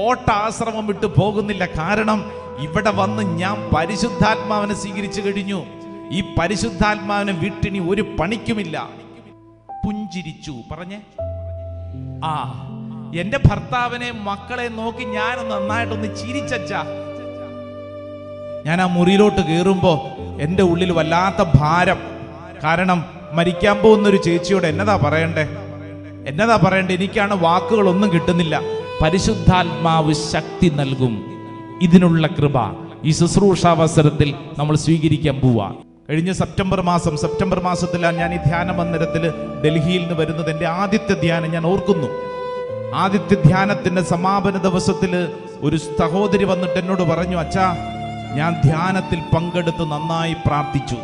പോട്ടാശ്രമം വിട്ടു പോകുന്നില്ല. കാരണം ഇവിടെ വന്ന് ഞാൻ പരിശുദ്ധാത്മാവിനെ സ്വീകരിച്ചു കഴിഞ്ഞു. ഈ പരിശുദ്ധാത്മാവിനെ വിട്ടിനി ഒരു പണിക്കുമില്ല. പുഞ്ചിരിച്ചു. പറഞ്ഞേ, ആ എന്റെ ഭർത്താവിനെ മക്കളെ നോക്കി ഞാൻ നന്നായിട്ടൊന്ന് ചിരിച്ചാ. ഞാൻ ആ മുറിയിലോട്ട് കയറുമ്പോ എൻ്റെ ഉള്ളിൽ വല്ലാത്ത ഭാരം. കാരണം മരിക്കാൻ പോകുന്നൊരു ചേച്ചിയോട് എന്നതാ പറയണ്ടേ? എനിക്കാണ് വാക്കുകളൊന്നും കിട്ടുന്നില്ല. പരിശുദ്ധാത്മാവ് ശക്തി നൽകും. ഇതിനുള്ള കൃപ ഈ ശുശ്രൂഷാവസരത്തിൽ നമ്മൾ സ്വീകരിക്കാൻ പോവാ. കഴിഞ്ഞ സെപ്റ്റംബർ മാസത്തിലാണ് ഞാൻ ഈ ധ്യാന മന്ദിരത്തിൽ ഡൽഹിയിൽ നിന്ന് വരുന്നത്. എൻ്റെ ആദ്യത്തെ ധ്യാനം ഞാൻ ഓർക്കുന്നു. ആദ്യത്തെ ധ്യാനത്തിന്റെ സമാപന ദിവസത്തിൽ ഒരു സഹോദരി വന്നിട്ട് എന്നോട് പറഞ്ഞു, അച്ഛാ ഞാൻ ധ്യാനത്തിൽ പങ്കെടുത്ത് നന്നായി പ്രാർത്ഥിച്ചു.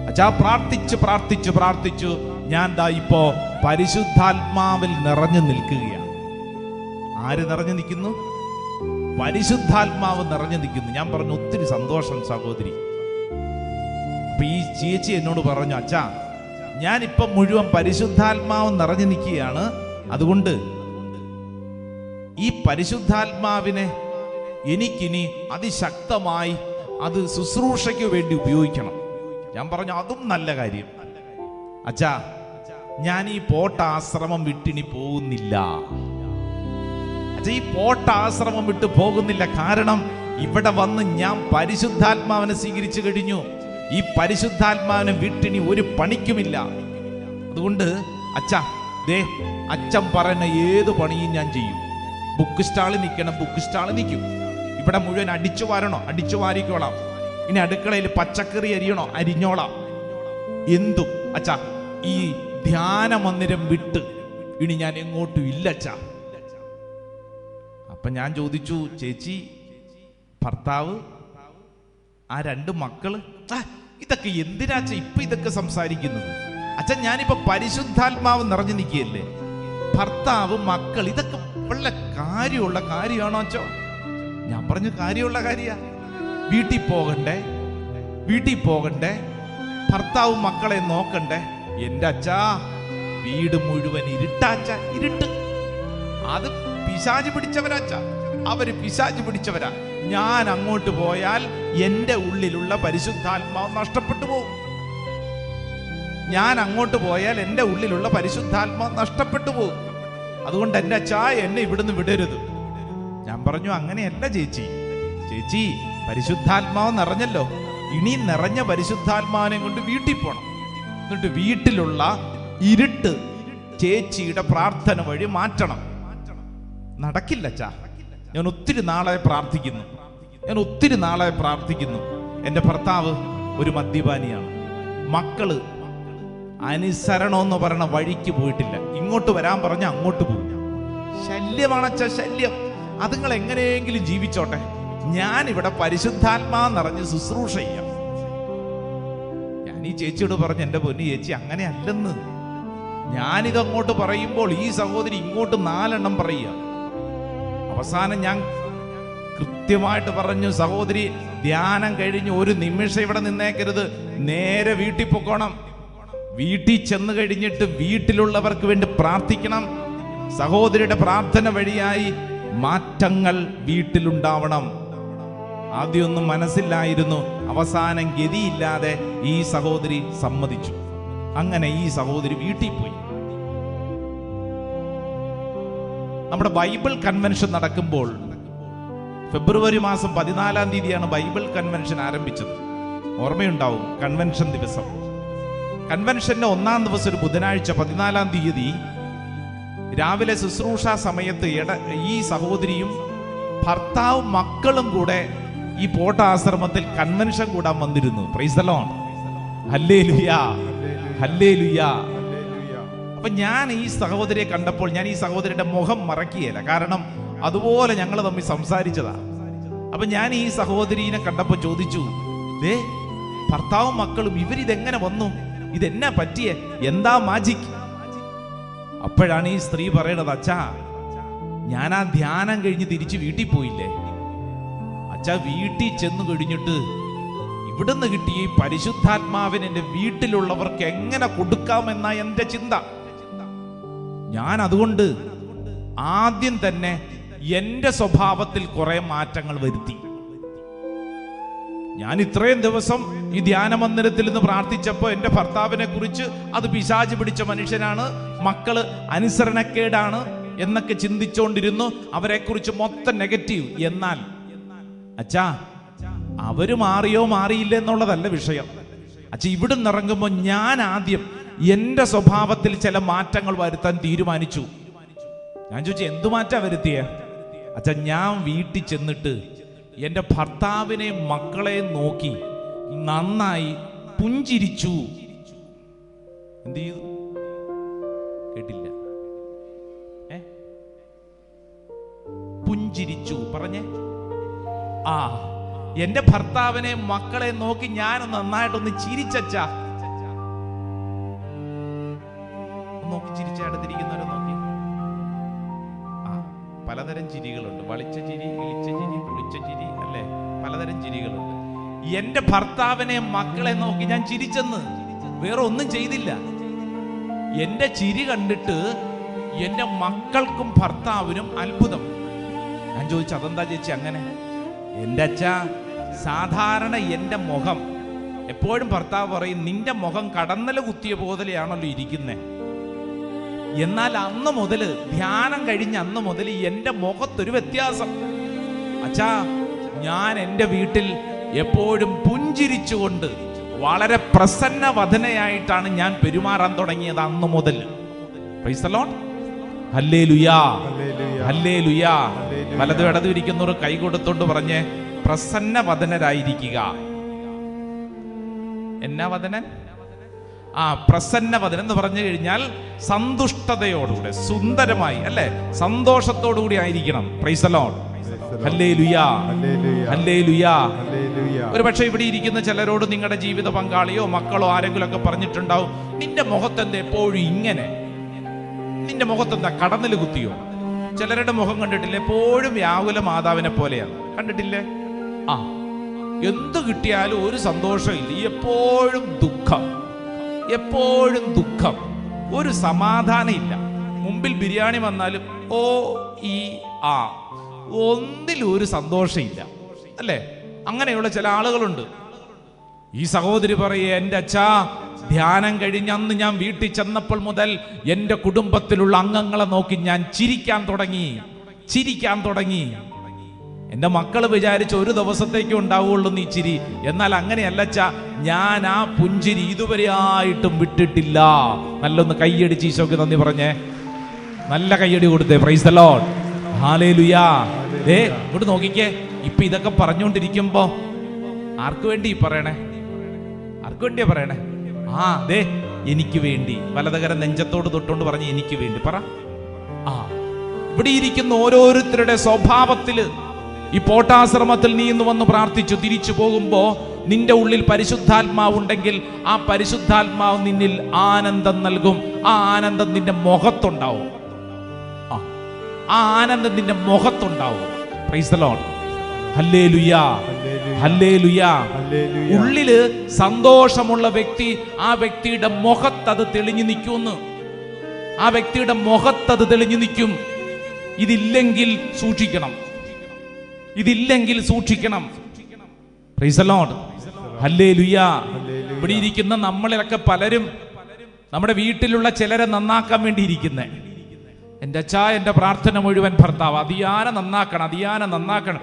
അച്ഛാ പ്രാർത്ഥിച്ചു ഞാൻ ദാ ഇപ്പോ പരിശുദ്ധാത്മാവിൽ നിറഞ്ഞു നിൽക്കുകയാണ്. ആര് നിറഞ്ഞു നിൽക്കുന്നു? പരിശുദ്ധാത്മാവ് നിറഞ്ഞു നിൽക്കുന്നു. ഞാൻ പറഞ്ഞു, ഒത്തിരി സന്തോഷം സഹോദരി. അപ്പൊ ഈ ചേച്ചി എന്നോട് പറഞ്ഞു, അച്ഛാ ഞാനിപ്പം മുഴുവൻ പരിശുദ്ധാത്മാവ് നിറഞ്ഞു നിൽക്കുകയാണ്. അതുകൊണ്ട് ഈ പരിശുദ്ധാത്മാവിനെ എനിക്കിനി അതിശക്തമായി അത് ശുശ്രൂഷയ്ക്ക് വേണ്ടി ഉപയോഗിക്കണം. ഞാൻ പറഞ്ഞു, അതും നല്ല കാര്യം. അച്ഛാ ഞാൻ ഈ പോട്ടാശ്രമം വിട്ടിനി പോകുന്നില്ല. അച്ഛാ ഈ പോട്ടാശ്രമം വിട്ടു പോകുന്നില്ല. കാരണം ഇവിടെ വന്ന് ഞാൻ പരിശുദ്ധാത്മാവിനെ സ്വീകരിച്ചു കഴിഞ്ഞു. ഈ പരിശുദ്ധാത്മാവിനെ വിട്ടിനി ഒരു പണിക്കുമില്ല. അതുകൊണ്ട് അച്ഛൻ പറയുന്ന ഏത് പണിയും ഞാൻ ചെയ്യും. ബുക്ക് സ്റ്റാളിൽ നിൽക്കണം, ബുക്ക് സ്റ്റാളിൽ നിൽക്കും. ഇവിടെ മുഴുവൻ അടിച്ചു വാരണോ, അടിച്ചു വാരിക്കോളാം. ഇനി അടുക്കളയിൽ പച്ചക്കറി അരിയണോ, അരിഞ്ഞോളാം. എന്തും അച്ഛാ ഈ ധ്യാന മന്ദിരം വിട്ട് ഇനി ഞാൻ എങ്ങോട്ടും ഇല്ല അച്ഛാ. അപ്പൊ ഞാൻ ചോദിച്ചു, ചേച്ചി ഭർത്താവ്, ആ 2 മക്കള്, ഇതൊക്കെ എന്തിനാച്ച ഇപ്പൊ ഇതൊക്കെ സംസാരിക്കുന്നത്? അച്ഛൻ ഞാനിപ്പോ പരിശുദ്ധാത്മാവ് നിറഞ്ഞു നിൽക്കുകയല്ലേ. ഭർത്താവ്, മക്കൾ, ഇതൊക്കെ വല്ല കാര്യമുള്ള കാര്യമാണോ അച്ഛോ? ഞാൻ പറഞ്ഞു, കാര്യമുള്ള കാര്യ. വീട്ടിൽ പോകണ്ടേ, ഭർത്താവും മക്കളെ നോക്കണ്ടേ. എന്റെ അച്ഛാ വീട് മുഴുവൻ ഇരുട്ട്. അത് പിശാച് പിടിച്ചവരാച്ച, അവര് പിശാച് പിടിച്ചവരാ. ഞാൻ അങ്ങോട്ട് പോയാൽ എന്റെ ഉള്ളിലുള്ള പരിശുദ്ധാത്മാവ് നഷ്ടപ്പെട്ടു പോകും. അതുകൊണ്ട് എന്റെ അച്ഛാ എന്നെ ഇവിടുന്ന് വിടരുത്. ഞാൻ പറഞ്ഞു, അങ്ങനെയല്ല ചേച്ചി പരിശുദ്ധാത്മാവ് നിറഞ്ഞല്ലോ. ഇനി നിറഞ്ഞ പരിശുദ്ധാത്മാവിനെ കൊണ്ട് വീട്ടിൽ പോണം. എന്നിട്ട് വീട്ടിലുള്ള ഇരുട്ട് ചേച്ചിയുടെ പ്രാർത്ഥന വഴി മാറ്റണം. നടക്കില്ല അച്ഛാ. ഞാൻ ഒത്തിരി നാളെ പ്രാർത്ഥിക്കുന്നു. എൻ്റെ ഭർത്താവ് ഒരു മദ്യപാനിയാണ്. മക്കള് അനുസരണം എന്ന് പറയുന്ന വഴിക്ക് പോയിട്ടില്ല. ഇങ്ങോട്ട് വരാൻ പറഞ്ഞ അങ്ങോട്ട് പോകും. ശല്യമാണച്ച, ശല്യം. അതുങ്ങൾ എങ്ങനെയെങ്കിലും ജീവിച്ചോട്ടെ. ഞാൻ ഇവിടെ പരിശുദ്ധാത്മാ നിറഞ്ഞ് ശുശ്രൂഷ ചെയ്യാം. ഞാൻ ഈ ചേച്ചിയോട് പറഞ്ഞു, എൻ്റെ പൊന്നു ചേച്ചി അങ്ങനെ അല്ലെന്ന്. ഞാനിതങ്ങോട്ട് പറയുമ്പോൾ ഈ സഹോദരി ഇങ്ങോട്ട് 4 എണ്ണം പറയുക. അവസാനം ഞാൻ കൃത്യമായിട്ട് പറഞ്ഞു, സഹോദരി ധ്യാനം കഴിഞ്ഞ് ഒരു നിമിഷം ഇവിടെ നിന്നേക്കരുത്, നേരെ വീട്ടിൽ പൊക്കോണം. വീട്ടിൽ ചെന്ന് കഴിഞ്ഞിട്ട് വീട്ടിലുള്ളവർക്ക് വേണ്ടി പ്രാർത്ഥിക്കണം. സഹോദരിയുടെ പ്രാർത്ഥന വഴിയായി മാറ്റങ്ങൾ വീട്ടിലുണ്ടാവണം. ആദ്യമൊന്നും മനസ്സിലായിരുന്നു. അവസാനം ഗതിയില്ലാതെ ഈ സഹോദരി സമ്മതിച്ചു. അങ്ങനെ ഈ സഹോദരി വീട്ടിൽ പോയി. നമ്മുടെ ബൈബിൾ കൺവെൻഷൻ നടക്കുമ്പോൾ ഫെബ്രുവരി മാസം 14-ാം തീയതിയാണ് ബൈബിൾ കൺവെൻഷൻ ആരംഭിച്ചത്. ഓർമ്മയുണ്ടാവും. കൺവെൻഷൻ ദിവസം, കൺവെൻഷന്റെ 1-ാം ദിവസം ഒരു ബുധനാഴ്ച 14-ാം തീയതി രാവിലെ ശുശ്രൂഷ സമയത്ത് ഈ സഹോദരിയും ഭർത്താവും മക്കളും കൂടെ ഈ പോട്ടാശ്രമത്തിൽ കൺവെൻഷൻ കൂടാൻ വന്നിരുന്നു. Price the lord. Hallelujah, hallelujah. അപ്പൊ ഞാൻ ഈ സഹോദരിയെ കണ്ടപ്പോൾ ഞാൻ ഈ സഹോദരിയുടെ മുഖം മറക്കിയല്ല. കാരണം അതുപോലെ ഞങ്ങൾ തമ്മിൽ സംസാരിച്ചതാ. അപ്പൊ ഞാൻ ഈ സഹോദരീനെ കണ്ടപ്പോൾ ചോദിച്ചു, ഭർത്താവും മക്കളും ഇവരിതെങ്ങനെ വന്നു? ഇതെന്നാ പറ്റിയേ? എന്താ മാജിക്? അപ്പോഴാണ് ഈ സ്ത്രീ പറയണത്, അച്ഛാ ഞാൻ ആ ധ്യാനം കഴിഞ്ഞ് തിരിച്ച് വീട്ടിൽ പോയില്ലേ അച്ഛാ. വീട്ടിൽ ചെന്ന് കഴിഞ്ഞിട്ട് ഇവിടുന്ന് കിട്ടിയ ഈ പരിശുദ്ധാത്മാവിനെ എൻ്റെ വീട്ടിലുള്ളവർക്ക് എങ്ങനെ കൊടുക്കാമെന്ന എൻ്റെ ചിന്ത. ഞാൻ അതുകൊണ്ട് ആദ്യം തന്നെ എൻ്റെ സ്വഭാവത്തിൽ കുറെ മാറ്റങ്ങൾ വരുത്തി. ഞാൻ ഇത്രയും ദിവസം ഈ ധ്യാന മന്ദിരത്തിൽ നിന്ന് പ്രാർത്ഥിച്ചപ്പോൾ എൻ്റെ ഭർത്താവിനെ കുറിച്ച് അത് പിശാച് പിടിച്ച മനുഷ്യനാണ്, മക്കള് അനുസരണക്കേടാണ് എന്നൊക്കെ ചിന്തിച്ചുകൊണ്ടിരുന്നു. അവരെ കുറിച്ച് മൊത്തം നെഗറ്റീവ്. എന്നാൽ അച്ഛാ, അവര് മാറിയോ മാറിയില്ല എന്നുള്ളതല്ല വിഷയം. അച്ഛാ, ഇവിടുന്ന് ഇറങ്ങുമ്പോൾ ഞാൻ ആദ്യം എൻ്റെ സ്വഭാവത്തിൽ ചില മാറ്റങ്ങൾ വരുത്താൻ തീരുമാനിച്ചു. ഞാൻ ചോദിച്ചു, എന്തു മാറ്റാ വരുത്തിയേ? അച്ഛാ, ഞാൻ വീട്ടിൽ ചെന്നിട്ട് എൻ്റെ ഭർത്താവിനെയും മക്കളെയും നോക്കി നന്നായി പുഞ്ചിരിച്ചു. എന്ത് ചെയ്തു? കേട്ടില്ല. പുഞ്ചിരിച്ചു. പറഞ്ഞേ. എന്റെ ഭർത്താവിനെ മക്കളെ നോക്കി ഞാൻ നന്നായിട്ടൊന്ന് ചിരിച്ചാ. നോക്കി ചിരിച്ച അടുത്തിരിക്കുന്നവരെ നോക്കി. പലതരം ചിരികളുണ്ട്. വളിച്ച ചിരി, ഇളിച്ച ചിരി, പുളിച്ച ചിരി, അല്ലേ? പലതരം ചിരികളുണ്ട്. എന്റെ ഭർത്താവിനെ മക്കളെ നോക്കി ഞാൻ ചിരിച്ചെന്ന്, വേറെ ഒന്നും ചെയ്തില്ല. എന്റെ ചിരി കണ്ടിട്ട് എന്റെ മക്കൾക്കും ഭർത്താവിനും അത്ഭുതം. ഞാൻ ചോദിച്ചു, അതെന്താ ചേച്ചി അങ്ങനെ? എൻ്റെ അച്ഛാ, സാധാരണ എൻ്റെ മുഖം എപ്പോഴും ഭർത്താവ് പറയും, നിന്റെ മുഖം കടന്നല കുത്തിയ പോലെയാണല്ലോ ഇരിക്കുന്നേ. എന്നാൽ അന്ന് മുതൽ, ധ്യാനം കഴിഞ്ഞ അന്ന് മുതൽ എൻ്റെ മുഖത്തൊരു വ്യത്യാസം. അച്ഛാ, ഞാൻ എൻ്റെ വീട്ടിൽ എപ്പോഴും പുഞ്ചിരിച്ചുകൊണ്ട് വളരെ പ്രസന്നവദനയായിട്ടാണ് ഞാൻ പെരുമാറാൻ തുടങ്ങിയത് അന്ന് മുതൽ. Praise the lord. Hallelujah, hallelujah. വലതും ഇടതും ഇരിക്കുന്നവർ കൈ കൊടുത്തോണ്ട് പറഞ്ഞ് പ്രസന്നവദനരായിരിക്കുക. എന്നാ വദനൻ? പ്രസന്നവദനം എന്ന് പറഞ്ഞു കഴിഞ്ഞാൽ സന്തുഷ്ടതയോടുകൂടെ, സുന്ദരമായി, അല്ലെ? സന്തോഷത്തോടുകൂടി ആയിരിക്കണം. Praise the lord. Hallelujah, hallelujah. ഒരു പക്ഷേ ഇവിടെ ഇരിക്കുന്ന ചിലരോട് നിങ്ങളുടെ ജീവിത പങ്കാളിയോ മക്കളോ ആരെങ്കിലും ഒക്കെ പറഞ്ഞിട്ടുണ്ടാവും, നിന്റെ മുഖത്തെന്താ എപ്പോഴും ഇങ്ങനെ, നിന്റെ മുഖത്തെന്താ കടന്നല് കുത്തിയോ? ചിലരുടെ മുഖം കണ്ടിട്ടില്ലേ, എപ്പോഴും വ്യാകുല മാതാവിനെ പോലെയാണ്. കണ്ടിട്ടില്ലേ? എന്ത് കിട്ടിയാലും ഒരു സന്തോഷമില്ല, എപ്പോഴും ദുഃഖം, എപ്പോഴും ദുഃഖം, ഒരു സമാധാനം ഇല്ല. മുമ്പിൽ ബിരിയാണി വന്നാലും ഒന്നിലും ഒരു സന്തോഷമില്ല, അല്ലേ? അങ്ങനെയുള്ള ചില ആളുകളുണ്ട്. ഈ സഹോദരി പറയേ, എൻ്റെ അച്ഛാ, ധ്യാനം കഴിഞ്ഞ് അന്ന് ഞാൻ വീട്ടിൽ ചെന്നപ്പോൾ മുതൽ എൻ്റെ കുടുംബത്തിലുള്ള അംഗങ്ങളെ നോക്കി ഞാൻ ചിരിക്കാൻ തുടങ്ങി. എൻ്റെ മക്കൾ വിചാരിച്ച ഒരു ദിവസത്തേക്ക് ഉണ്ടാവുള്ളൂ നീ ചിരി. എന്നാൽ അങ്ങനെയല്ലച്ചാ, ഞാൻ ആ പുഞ്ചിരി ഇതുവരെയായിട്ടും വിട്ടിട്ടില്ല. നല്ലൊന്ന് കൈയടിച്ച് ഈശോക്ക് നന്ദി പറഞ്ഞേ, നല്ല കൈയടി കൊടുത്തേ. Praise the lord. ഹല്ലേലൂയാ. ഇങ്ങോട്ട് നോക്കിക്കേ. ഇപ്പൊ ഇതൊക്കെ പറഞ്ഞുകൊണ്ടിരിക്കുമ്പോ ആർക്ക് വേണ്ടി പറയണേ? ആർക്ക് വേണ്ടിയാ പറയണേ? എനിക്ക് വേണ്ടി. വലതുകരം നെഞ്ചത്തോട് തൊട്ടുകൊണ്ട് പറഞ്ഞ് എനിക്ക് വേണ്ടി പറ. ഇവിടെ ഇരിക്കുന്ന ഓരോരുത്തരുടെ സ്വഭാവത്തില്, ഈ പോട്ടാശ്രമത്തിൽ നീ ഇന്ന് വന്ന് പ്രാർത്ഥിച്ചു തിരിച്ചു പോകുമ്പോ നിന്റെ ഉള്ളിൽ പരിശുദ്ധാത്മാവുണ്ടെങ്കിൽ ആ പരിശുദ്ധാത്മാവ് നിന്നിൽ ആനന്ദം നൽകും. ആ ആനന്ദം നിന്റെ മുഖത്തുണ്ടാവും. ആ ആനന്ദം നിന്റെ മുഖത്തുണ്ടാവും. Praise the lord. Hallelujah, hallelujah. ഉള്ളില് സന്തോഷമുള്ള വ്യക്തി, ആ വ്യക്തിയുടെ മുഖത്തത് തെളിഞ്ഞു നിൽക്കുമെന്ന്. ആ വ്യക്തിയുടെ മുഖത്തത് തെളിഞ്ഞു നിൽക്കും. ഇതില്ലെങ്കിൽ സൂക്ഷിക്കണം, ഇതില്ലെങ്കിൽ സൂക്ഷിക്കണം. Praise the lord. ഹല്ലേലൂയാ. ഇവിടെ ഇരിക്കുന്ന നമ്മളിലൊക്കെ പലരും നമ്മുടെ വീട്ടിലുള്ള ചിലരെ നന്നാക്കാൻ വേണ്ടി ഇരിക്കുന്നേ. എൻ്റെ അച്ഛാ, എൻ്റെ പ്രാർത്ഥന മുഴുവൻ ഭർത്താവ് അതിയാനെ നന്നാക്കണം.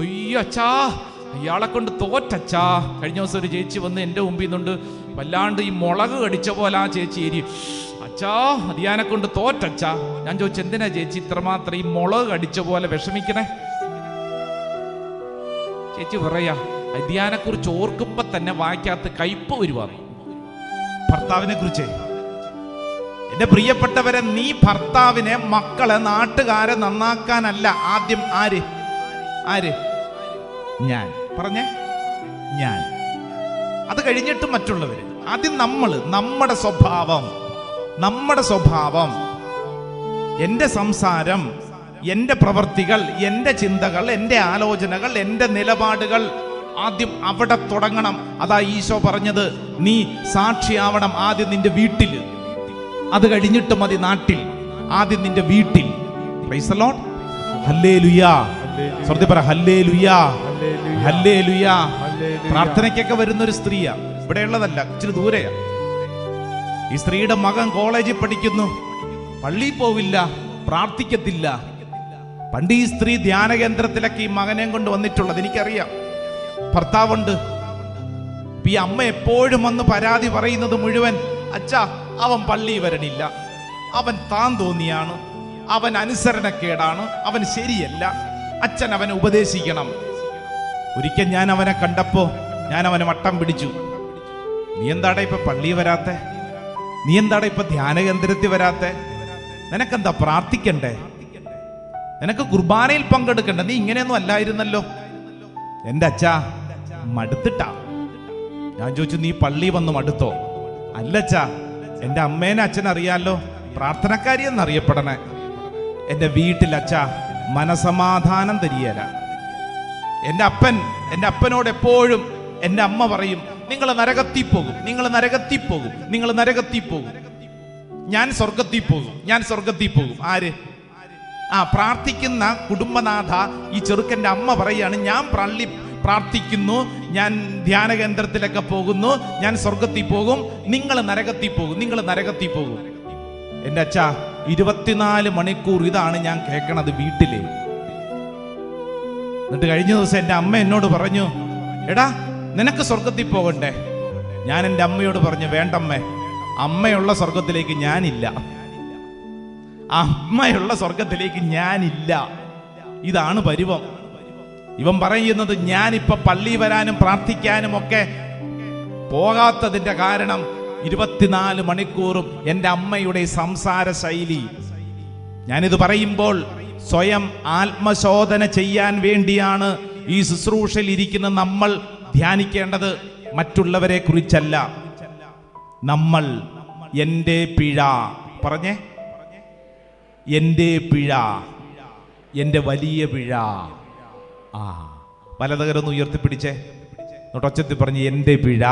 അയ്യോ അച്ഛാ, അയാളെ കൊണ്ട് തോറ്റച്ചാ. കഴിഞ്ഞ ദിവസം ഒരു ചേച്ചി വന്ന് എൻ്റെ മുമ്പിൽ നിന്നുണ്ട് വല്ലാണ്ട് ഈ മുളക് കടിച്ച പോലെ ആ ചേച്ചി എരി. അച്ഛാ, അതിയാനെ കൊണ്ട് തോറ്റച്ചാ. ഞാൻ ചോദിച്ചു, എന്തിനാ ചേച്ചി ഇത്രമാത്രം ഈ മുളക് കടിച്ച പോലെ വിഷമിക്കണേ? ചേച്ചി പറയാ, അതിയാനെ കുറിച്ച് ഓർക്കുമ്പോ തന്നെ വായിക്കാത്ത കയ്പ് വരുവാന്ന്. ഭർത്താവിനെ കുറിച്ച്. എന്റെ പ്രിയപ്പെട്ടവരെ, നീ ഭർത്താവിനെ, മക്കളെ, നാട്ടുകാരെ നന്നാക്കാനല്ല ആദ്യം. ആര്? ഞാൻ. പറഞ്ഞേ, ഞാൻ. അത് കഴിഞ്ഞിട്ട് മറ്റുള്ളവര്. ആദ്യം നമ്മുടെ സ്വഭാവം, എൻ്റെ സംസാരം, എൻ്റെ പ്രവർത്തികൾ, എൻ്റെ ചിന്തകൾ, എൻ്റെ ആലോചനകൾ, എൻ്റെ നിലപാടുകൾ ആദ്യം അവിടെ തുടങ്ങണം. അതാ ഈശോ പറഞ്ഞത്, നീ സാക്ഷിയാവണം ആദ്യം നിന്റെ വീട്ടിൽ, അത് കഴിഞ്ഞിട്ട് മതി നാട്ടിൽ. ആദ്യം നിന്റെ വീട്ടിൽ. Price the lord. ഹല്ലേലൂയ. സ്വർത്തി പറ ഹല്ലേലൂയ, ഹല്ലേലൂയ. പ്രാർത്ഥനയ്ക്കൊക്കെ വരുന്ന ഒരു സ്ത്രീയാ, ഇവിടെ ഉള്ളതല്ല, ഇച്ചിരി ദൂരെയാ. ഈ സ്ത്രീയുടെ മകൻ കോളേജിൽ പഠിക്കുന്നു, പള്ളിയിൽ പോവില്ല, പ്രാർത്ഥിക്കത്തില്ല. പണ്ട് ഈ സ്ത്രീ ധ്യാന കേന്ദ്രത്തിലൊക്കെ ഈ മകനെയും കൊണ്ട് വന്നിട്ടുള്ളത് എനിക്കറിയാം. ഭർത്താവുണ്ട്. ഈ അമ്മ എപ്പോഴും വന്ന് പരാതി പറയുന്നത് മുഴുവൻ, അച്ഛാ അവൻ പള്ളി വരണില്ല, അവൻ താൻ തോന്നിയാണ്, അവൻ അനുസരണക്കേടാണ്, അവൻ ശരിയല്ല, അച്ഛൻ അവനെ ഉപദേശിക്കണം. ഒരിക്കൽ ഞാൻ അവനെ കണ്ടപ്പോ ഞാൻ അവനെ വട്ടം പിടിച്ചു. നീ എന്താടാ ഇപ്പൊ പള്ളി വരാത്തെ? നീ എന്താടാ ഇപ്പൊ ധ്യാന കേന്ദ്രത്തിൽ വരാത്തെ? നിനക്കെന്താ പ്രാർത്ഥിക്കണ്ടേ? നിനക്ക് കുർബാനയിൽ പങ്കെടുക്കണ്ടേ? നീ ഇങ്ങനെയൊന്നും അല്ലായിരുന്നല്ലോ. എന്റെ അച്ഛാ മടുത്തിട്ടാ. ഞാൻ ചോദിച്ചു, നീ പള്ളി വന്ന് മടുത്തോ? അല്ലച്ചാ, എന്റെ അമ്മേനെ അച്ഛൻ അറിയാലോ, പ്രാർത്ഥനക്കാരി എന്നറിയപ്പെടണേ. എന്റെ വീട്ടിൽ അച്ഛാ മനസമാധാനം തരികയില്ല. എൻ്റെ അപ്പനോട് എപ്പോഴും എൻ്റെ അമ്മ പറയും, നിങ്ങൾ നരകത്തിൽ പോകും, നിങ്ങൾ നരകത്തിൽ പോകും, നിങ്ങൾ നരകത്തിൽ പോകും, ഞാൻ സ്വർഗത്തിൽ പോകും, ഞാൻ സ്വർഗത്തിൽ പോകും. ആര്? പ്രാർത്ഥിക്കുന്ന കുടുംബനാഥ ഈ ചെറുക്കൻ്റെ അമ്മ പറയാണ്, ഞാൻ പ്രാർത്ഥിക്കുന്നു, ഞാൻ ധ്യാന കേന്ദ്രത്തിലൊക്കെ പോകുന്നു, ഞാൻ സ്വർഗത്തിൽ പോകും, നിങ്ങൾ നരകത്തിൽ പോകും, നിങ്ങൾ നരകത്തിൽ പോകും. എൻ്റെ അച്ഛാ 24 മണിക്കൂർ ഇതാണ് ഞാൻ കേൾക്കണത് വീട്ടില്. എന്നിട്ട് കഴിഞ്ഞ ദിവസം എൻ്റെ അമ്മ എന്നോട് പറഞ്ഞു, എടാ നിനക്ക് സ്വർഗത്തിൽ പോകണ്ടേ? ഞാൻ എൻ്റെ അമ്മയോട് പറഞ്ഞു, വേണ്ടമ്മേ, അമ്മയുള്ള സ്വർഗത്തിലേക്ക് ഞാനില്ല, അമ്മയുള്ള സ്വർഗത്തിലേക്ക് ഞാനില്ല. ഇതാണ് പരുവം. ഇവൻ പറയുന്നത്, ഞാനിപ്പോ പള്ളി വരാനും പ്രാർത്ഥിക്കാനും ഒക്കെ പോകാത്തതിന്റെ കാരണം 24 മണിക്കൂറും എൻ്റെ അമ്മയുടെ സംസാര ശൈലി. ഞാനിത് പറയുമ്പോൾ സ്വയം ആത്മശോധന ചെയ്യാൻ വേണ്ടിയാണ് ഈ ശുശ്രൂഷയിൽ ഇരിക്കുന്ന നമ്മൾ ധ്യാനിക്കേണ്ടത്, മറ്റുള്ളവരെ കുറിച്ചല്ല. നമ്മൾ എൻ്റെ പിഴ പറഞ്ഞേ, എൻ്റെ പിഴ, എൻ്റെ വലിയ പിഴ. വലതുകരൊന്ന് ഉയർത്തിപ്പിടിച്ചേ, ഒച്ചത്തിൽ പറഞ്ഞ്, എൻ്റെ പിഴ,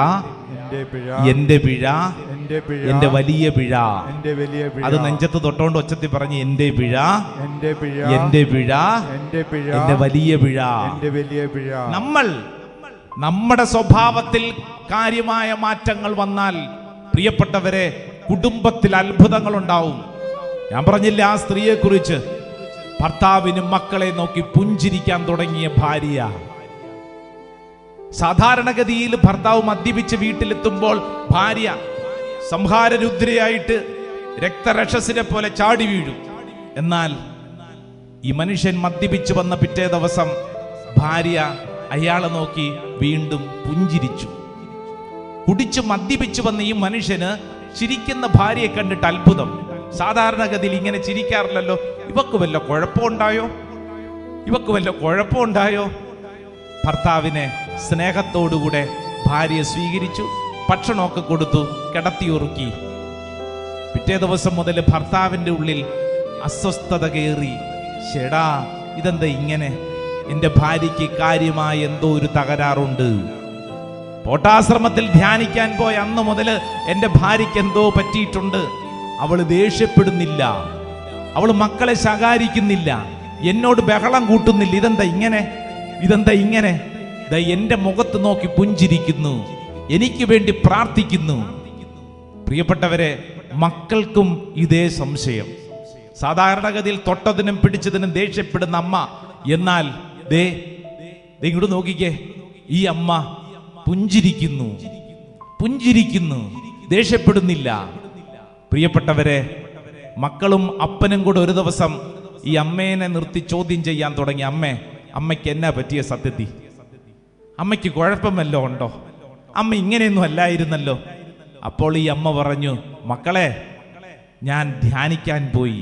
എൻ്റെ പിഴ, എൻ്റെ വലിയ പിഴ. അത് നെഞ്ചത്ത് തൊട്ടോണ്ട് ഒച്ചത്തിൽ പറഞ്ഞ്, എൻ്റെ പിഴ, എൻ്റെ പിഴ, എൻ്റെ വലിയ പിഴ. നമ്മൾ നമ്മുടെ സ്വഭാവത്തിൽ കാര്യമായ മാറ്റങ്ങൾ വന്നാൽ പ്രിയപ്പെട്ടവരെ, കുടുംബത്തിൽ അത്ഭുതങ്ങൾ ഉണ്ടാവും. ഞാൻ പറഞ്ഞില്ല ആ സ്ത്രീയെ കുറിച്ച്, ഭർത്താവിനും മക്കളെ നോക്കി പുഞ്ചിരിക്കാൻ തുടങ്ങിയ ഭാര്യ. സാധാരണഗതിയിൽ ഭർത്താവ് മദ്യപിച്ച് വീട്ടിലെത്തുമ്പോൾ ഭാര്യ സംഹാരരുദ്രയായിട്ട് രക്തരക്ഷസിനെ പോലെ ചാടി വീഴും. എന്നാൽ ഈ മനുഷ്യൻ മദ്യപിച്ച് വന്ന പിറ്റേ ദിവസം ഭാര്യ അയാളെ നോക്കി വീണ്ടും പുഞ്ചിരിച്ചു. കുടിച്ച് മദ്യപിച്ചു വന്ന ഈ മനുഷ്യന് ചിരിക്കുന്ന ഭാര്യയെ കണ്ടിട്ട് അത്ഭുതം. സാധാരണഗതിയിൽ ഇങ്ങനെ ചിരിക്കാറില്ലല്ലോ. ഇവക്ക് വല്ല കുഴപ്പമുണ്ടായോ? ഇവക്ക് വല്ല കുഴപ്പമുണ്ടായോ? ഭർത്താവിനെ സ്നേഹത്തോടുകൂടെ ഭാര്യ സ്വീകരിച്ചു, ഭക്ഷണമൊക്കെ കൊടുത്തു, കിടത്തിയുറുക്കി. പിറ്റേ ദിവസം മുതൽ ഭർത്താവിൻ്റെ ഉള്ളിൽ അസ്വസ്ഥത കയറി. ചേടാ, ഇതെന്താ ഇങ്ങനെ? എൻ്റെ ഭാര്യയ്ക്ക് കാര്യമായ എന്തോ ഒരു തകരാറുണ്ട്. പോട്ടാശ്രമത്തിൽ ധ്യാനിക്കാൻ പോയ അന്ന് മുതൽ എൻ്റെ ഭാര്യയ്ക്ക് എന്തോ പറ്റിയിട്ടുണ്ട്. അവള് ദേഷ്യപ്പെടുന്നില്ല, അവള് മക്കളെ ശകാരിക്കുന്നില്ല, എന്നോട് ബഹളം കൂട്ടുന്നില്ല. ഇതെന്താ ഇങ്ങനെ? ഇതെന്താ ഇങ്ങനെ? എൻ്റെ മുഖത്ത് നോക്കി പുഞ്ചിരിക്കുന്നു, എനിക്ക് വേണ്ടി പ്രാർത്ഥിക്കുന്നു. പ്രിയപ്പെട്ടവരെ, മക്കൾക്കും ഇതേ സംശയം. സാധാരണഗതിയിൽ തൊട്ടതിനും പിടിച്ചതിനും ദേഷ്യപ്പെടുന്ന അമ്മ, എന്നാൽ ഇങ്ങോട്ട് നോക്കിക്കേ, ഈ അമ്മ പുഞ്ചിരിക്കുന്നു, ദേഷ്യപ്പെടുന്നില്ല. പ്രിയപ്പെട്ടവരെ, മക്കളും അപ്പനും കൂടെ ഒരു ദിവസം ഈ അമ്മേനെ നിർത്തി ചോദ്യം ചെയ്യാൻ തുടങ്ങി. അമ്മയ്ക്ക് എന്നാ പറ്റിയ സത്യത്തിൽ? അമ്മയ്ക്ക് കുഴപ്പമല്ലോ ഉണ്ടോ? അമ്മ ഇങ്ങനെയൊന്നും അല്ലായിരുന്നല്ലോ. അപ്പോൾ ഈ അമ്മ പറഞ്ഞു, മക്കളെ, ഞാൻ ധ്യാനിക്കാൻ പോയി.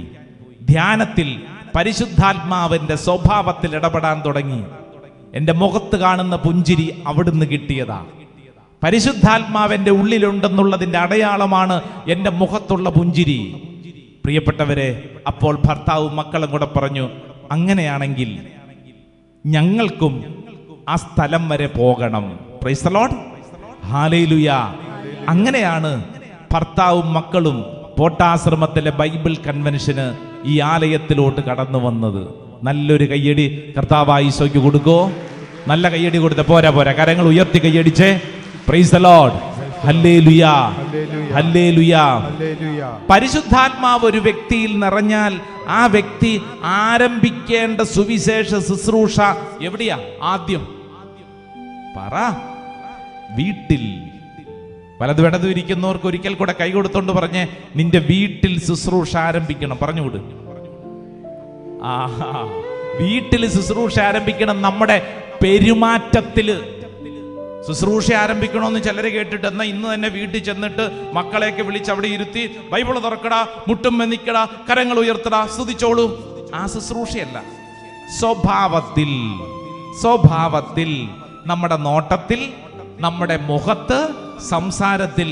ധ്യാനത്തിൽ പരിശുദ്ധാത്മാവിന്റെ സ്വഭാവത്തിൽ ഇടപെടാൻ തുടങ്ങി. എൻ്റെ മുഖത്ത് കാണുന്ന പുഞ്ചിരി അവിടുന്ന് കിട്ടിയതാ. പരിശുദ്ധാത്മാവിന്റെ ഉള്ളിലുണ്ടെന്നുള്ളതിന്റെ അടയാളമാണ് എൻ്റെ മുഖത്തുള്ള പുഞ്ചിരി. പ്രിയപ്പെട്ടവരെ, അപ്പോൾ ഭർത്താവും മക്കളും കൂടെ പറഞ്ഞു, അങ്ങനെയാണെങ്കിൽ ഞങ്ങൾക്കും ആ സ്ഥലം വരെ പോകണം. Price the lord, hallelujah. അങ്ങനെയാണ് ഭർത്താവും മക്കളും പോട്ടാശ്രമത്തിലെ ബൈബിൾ കൺവെൻഷന് ഈ ആലയത്തിലോട്ട് കടന്നു വന്നത്. നല്ലൊരു കയ്യടി കർത്താവായ ഈശോയ്ക്ക് കൊടുക്കോ. നല്ല കയ്യടി കൊടുത്ത പോരാ, കരങ്ങൾ ഉയർത്തി കയ്യടിച്ചേ. Praise the lord. Hallelujah, hallelujah. പരിശുദ്ധാത്മാവ് ഒരു വ്യക്തിയിൽ നിറഞ്ഞാൽ ആ വ്യക്തി ആരംഭിക്കേണ്ട സുവിശേഷ ശുശ്രൂഷ എവിടെയാ? ആദ്യം പറ, വീട്ടിൽ. വലതു ഇടതു ഇരിക്കുന്നവർക്ക് ഒരിക്കൽ കൂടെ കൈ കൊടുത്തോണ്ട് പറഞ്ഞേ, നിന്റെ വീട്ടിൽ ശുശ്രൂഷ ആരംഭിക്കണം. പറഞ്ഞുകൊടു. വീട്ടിൽ ശുശ്രൂഷ ആരംഭിക്കണം. നമ്മുടെ പെരുമാറ്റത്തില് ശുശ്രൂഷ ആരംഭിക്കണമെന്ന് ചിലര് കേട്ടിട്ട്, എന്നാ ഇന്ന് തന്നെ വീട്ടിൽ ചെന്നിട്ട് മക്കളെയൊക്കെ വിളിച്ച് അവിടെ ഇരുത്തി ബൈബിള് തുറക്കടാ, മുട്ടും മെന്നിക്കടാ, കരങ്ങൾ ഉയർത്തടാ, സ്തുതിച്ചോളൂ. ആ ശുശ്രൂഷയല്ല. സ്വഭാവത്തിൽ, നമ്മുടെ നോട്ടത്തിൽ, നമ്മുടെ മുഖത്ത്, സംസാരത്തിൽ,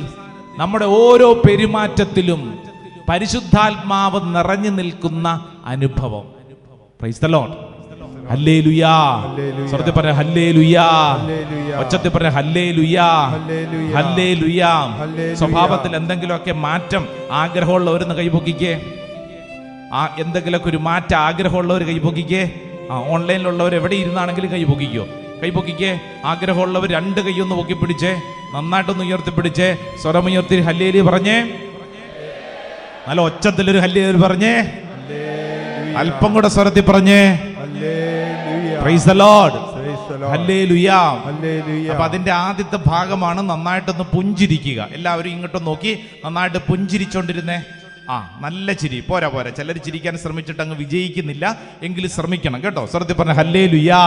നമ്മുടെ ഓരോ പെരുമാറ്റത്തിലും പരിശുദ്ധാത്മാവ് നിറഞ്ഞു നിൽക്കുന്ന അനുഭവം. Praise the lord. ഹല്ലേലൂയാ. സ്വരത്തിൽ പറഞ്ഞ ഹല്ലേലൂയാ, ഒച്ചത്തിൽ പറഞ്ഞ ഹല്ലേലൂയാ, ഹല്ലേലൂയാ. സ്വഭാവത്തിൽ എന്തെങ്കിലുമൊക്കെ മാറ്റം ആഗ്രഹമുള്ളവരെന്ന് കൈപൊക്കിക്കേ. എന്തെങ്കിലുമൊക്കെ ഒരു മാറ്റം ആഗ്രഹമുള്ളവർ കൈപൊക്കിക്കേ. ഓൺലൈനിലുള്ളവർ എവിടെ ഇരുന്നാണെങ്കിലും കൈപൊക്കിക്കേ. ആഗ്രഹമുള്ളവർ രണ്ട് കൈയൊന്ന് പൊക്കിപ്പിടിച്ചേ, നന്നായിട്ടൊന്ന് ഉയർത്തിപ്പിടിച്ചേ. സ്വരമുയർത്തി ഹല്ലേലൂയ പറഞ്ഞേ. നല്ല ഒച്ചത്തിലൊരു ഹല്ലേലൂയ പറഞ്ഞേ. അല്പം കൂടെ സ്വരത്തിൽ പറഞ്ഞേ. Price the lord. ഹല്ലേലൂയ. അപ്പൊ അതിന്റെ ആദ്യത്തെ ഭാഗമാണ് നന്നായിട്ടൊന്ന് പുഞ്ചിരിക്കുക. എല്ലാവരും ഇങ്ങോട്ട് നോക്കി നന്നായിട്ട് പുഞ്ചിരിച്ചോണ്ടിരുന്നേ. നല്ല ചിരി. പോരാ, ചിലർ ചിരിക്കാൻ ശ്രമിച്ചിട്ട് അങ്ങ് വിജയിക്കുന്നില്ല. എങ്കിലും ശ്രമിക്കണം കേട്ടോ. സ്വരത്തിൽ പറഞ്ഞ ഹല്ലേലൂയാ,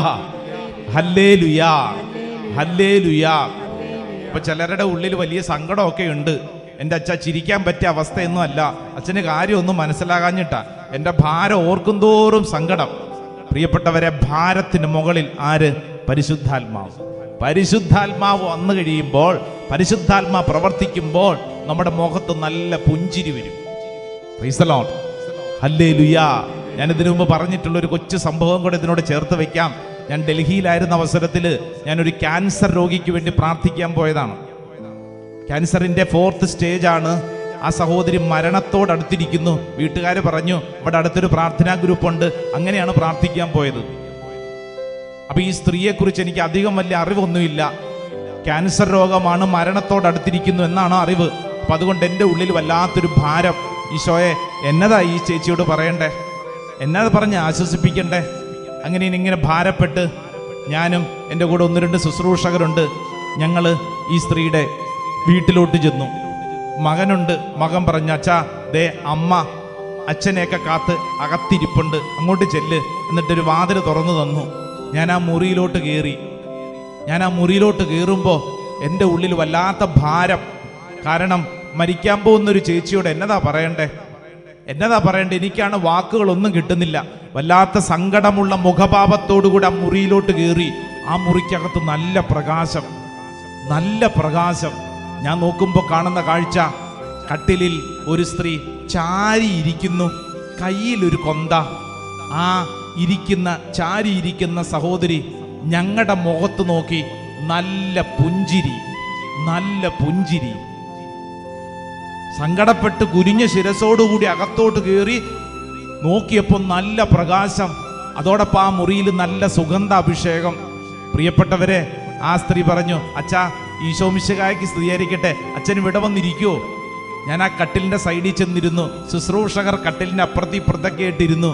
ഹല്ലേലൂയാ, ഹല്ലേലൂയാ. അപ്പൊ ചിലരുടെ ഉള്ളിൽ വലിയ സങ്കടമൊക്കെ ഉണ്ട്. എൻ്റെ അച്ഛ ചിരിക്കാൻ പറ്റിയ അവസ്ഥയൊന്നും അല്ല, അച്ഛന് കാര്യമൊന്നും മനസ്സിലാകാഞ്ഞിട്ടാ. എൻ്റെ ഭാരം ഓർക്കും തോറും സങ്കടം. പ്രിയപ്പെട്ടവരെ, ഭാരത്തിന് മുകളിൽ ആര്? പരിശുദ്ധാത്മാവ് വന്നു കഴിയുമ്പോൾ, പരിശുദ്ധാത്മാ പ്രവർത്തിക്കുമ്പോൾ നമ്മുടെ മുഖത്ത് നല്ല പുഞ്ചിരി വരും. Praise the lord. ഹല്ലേലൂയാ. ഞാൻ ഇതിനു മുമ്പ് പറഞ്ഞിട്ടുള്ള ഒരു കൊച്ചു സംഭവം കൂടെ ഇതിനോട് ചേർത്ത് വെക്കാം. ഞാൻ ഡൽഹിയിലായിരുന്ന അവസരത്തിൽ ഞാനൊരു ക്യാൻസർ രോഗിക്ക് വേണ്ടി പ്രാർത്ഥിക്കാൻ പോയതാണ്. ക്യാൻസറിന്റെ 4th സ്റ്റേജാണ്. ആ സഹോദരി മരണത്തോടടുത്തിരിക്കുന്നു. വീട്ടുകാർ പറഞ്ഞു ഇവിടെ അടുത്തൊരു പ്രാർത്ഥനാ ഗ്രൂപ്പുണ്ട്. അങ്ങനെയാണ് പ്രാർത്ഥിക്കാൻ പോയത്. അപ്പൊ ഈ സ്ത്രീയെക്കുറിച്ച് എനിക്ക് അധികം വലിയ അറിവൊന്നുമില്ല. ക്യാൻസർ രോഗമാണ്, മരണത്തോടടുത്തിരിക്കുന്നു എന്നാണ് അറിവ്. അപ്പൊ അതുകൊണ്ട് എൻ്റെ ഉള്ളിൽ വല്ലാത്തൊരു ഭാരം. ഈശോയെ, എന്നതാ ഈ ചേച്ചിയോട് പറയണ്ടേ? എന്നതാ പറഞ്ഞ് ആശ്വസിപ്പിക്കണ്ടേ? ഇങ്ങനെ ഭാരപ്പെട്ട് ഞാനും എൻ്റെ കൂടെ 1-2 ശുശ്രൂഷകരുണ്ട്. ഞങ്ങൾ ഈ സ്ത്രീയുടെ വീട്ടിലോട്ട് ചെന്നു. മകനുണ്ട്. മകൻ പറഞ്ഞു, അച്ഛാ ദേ അമ്മ അച്ഛനെയൊക്കെ കാത്ത് അകത്തിരിപ്പുണ്ട്, അങ്ങോട്ട് ചെല്ല്. എന്നിട്ടൊരു വാതിൽ തുറന്നു തന്നു. ഞാൻ ആ മുറിയിലോട്ട് കയറുമ്പോൾ എൻ്റെ ഉള്ളിൽ വല്ലാത്ത ഭാരം. കാരണം മരിക്കാൻ പോകുന്നൊരു ചേച്ചിയോട് എന്നതാ പറയണ്ടേ? എനിക്കാണ് വാക്കുകളൊന്നും കിട്ടുന്നില്ല. വല്ലാത്ത സങ്കടമുള്ള മുഖഭാവത്തോടുകൂടി ആ മുറിയിലോട്ട് കയറി. ആ മുറിക്കകത്ത് നല്ല പ്രകാശം. ഞാൻ നോക്കുമ്പോൾ കാണുന്ന കാഴ്ച, കട്ടിലിൽ ഒരു സ്ത്രീ ചാരിയിരിക്കുന്നു, കയ്യിലൊരു കൊന്ത. ആ ചാരിയിരിക്കുന്ന സഹോദരി ഞങ്ങളുടെ മുഖത്ത് നോക്കി നല്ല പുഞ്ചിരി. സങ്കടപ്പെട്ട് കുനിഞ്ഞ ശിരസോടുകൂടി അകത്തോട്ട് കയറി നോക്കിയപ്പോൾ നല്ല പ്രകാശം. അതോടൊപ്പം ആ മുറിയിൽ നല്ല സുഗന്ധാഭിഷേകം. പ്രിയപ്പെട്ടവരെ, ആ സ്ത്രീ പറഞ്ഞു, അച്ഛാ ഈശോ മിശിഹായ്ക്ക് സ്തുതിയായിരിക്കട്ടെ, അച്ഛൻ ഇവിടെ വന്നിരിക്കുവോ? ഞാൻ ആ കട്ടിലിന്റെ സൈഡിൽ ചെന്നിരുന്നു. ശുശ്രൂഷകർ കട്ടിലിന്റെ അപ്പുറത്തൊക്കെ ആയിട്ടിരുന്നു.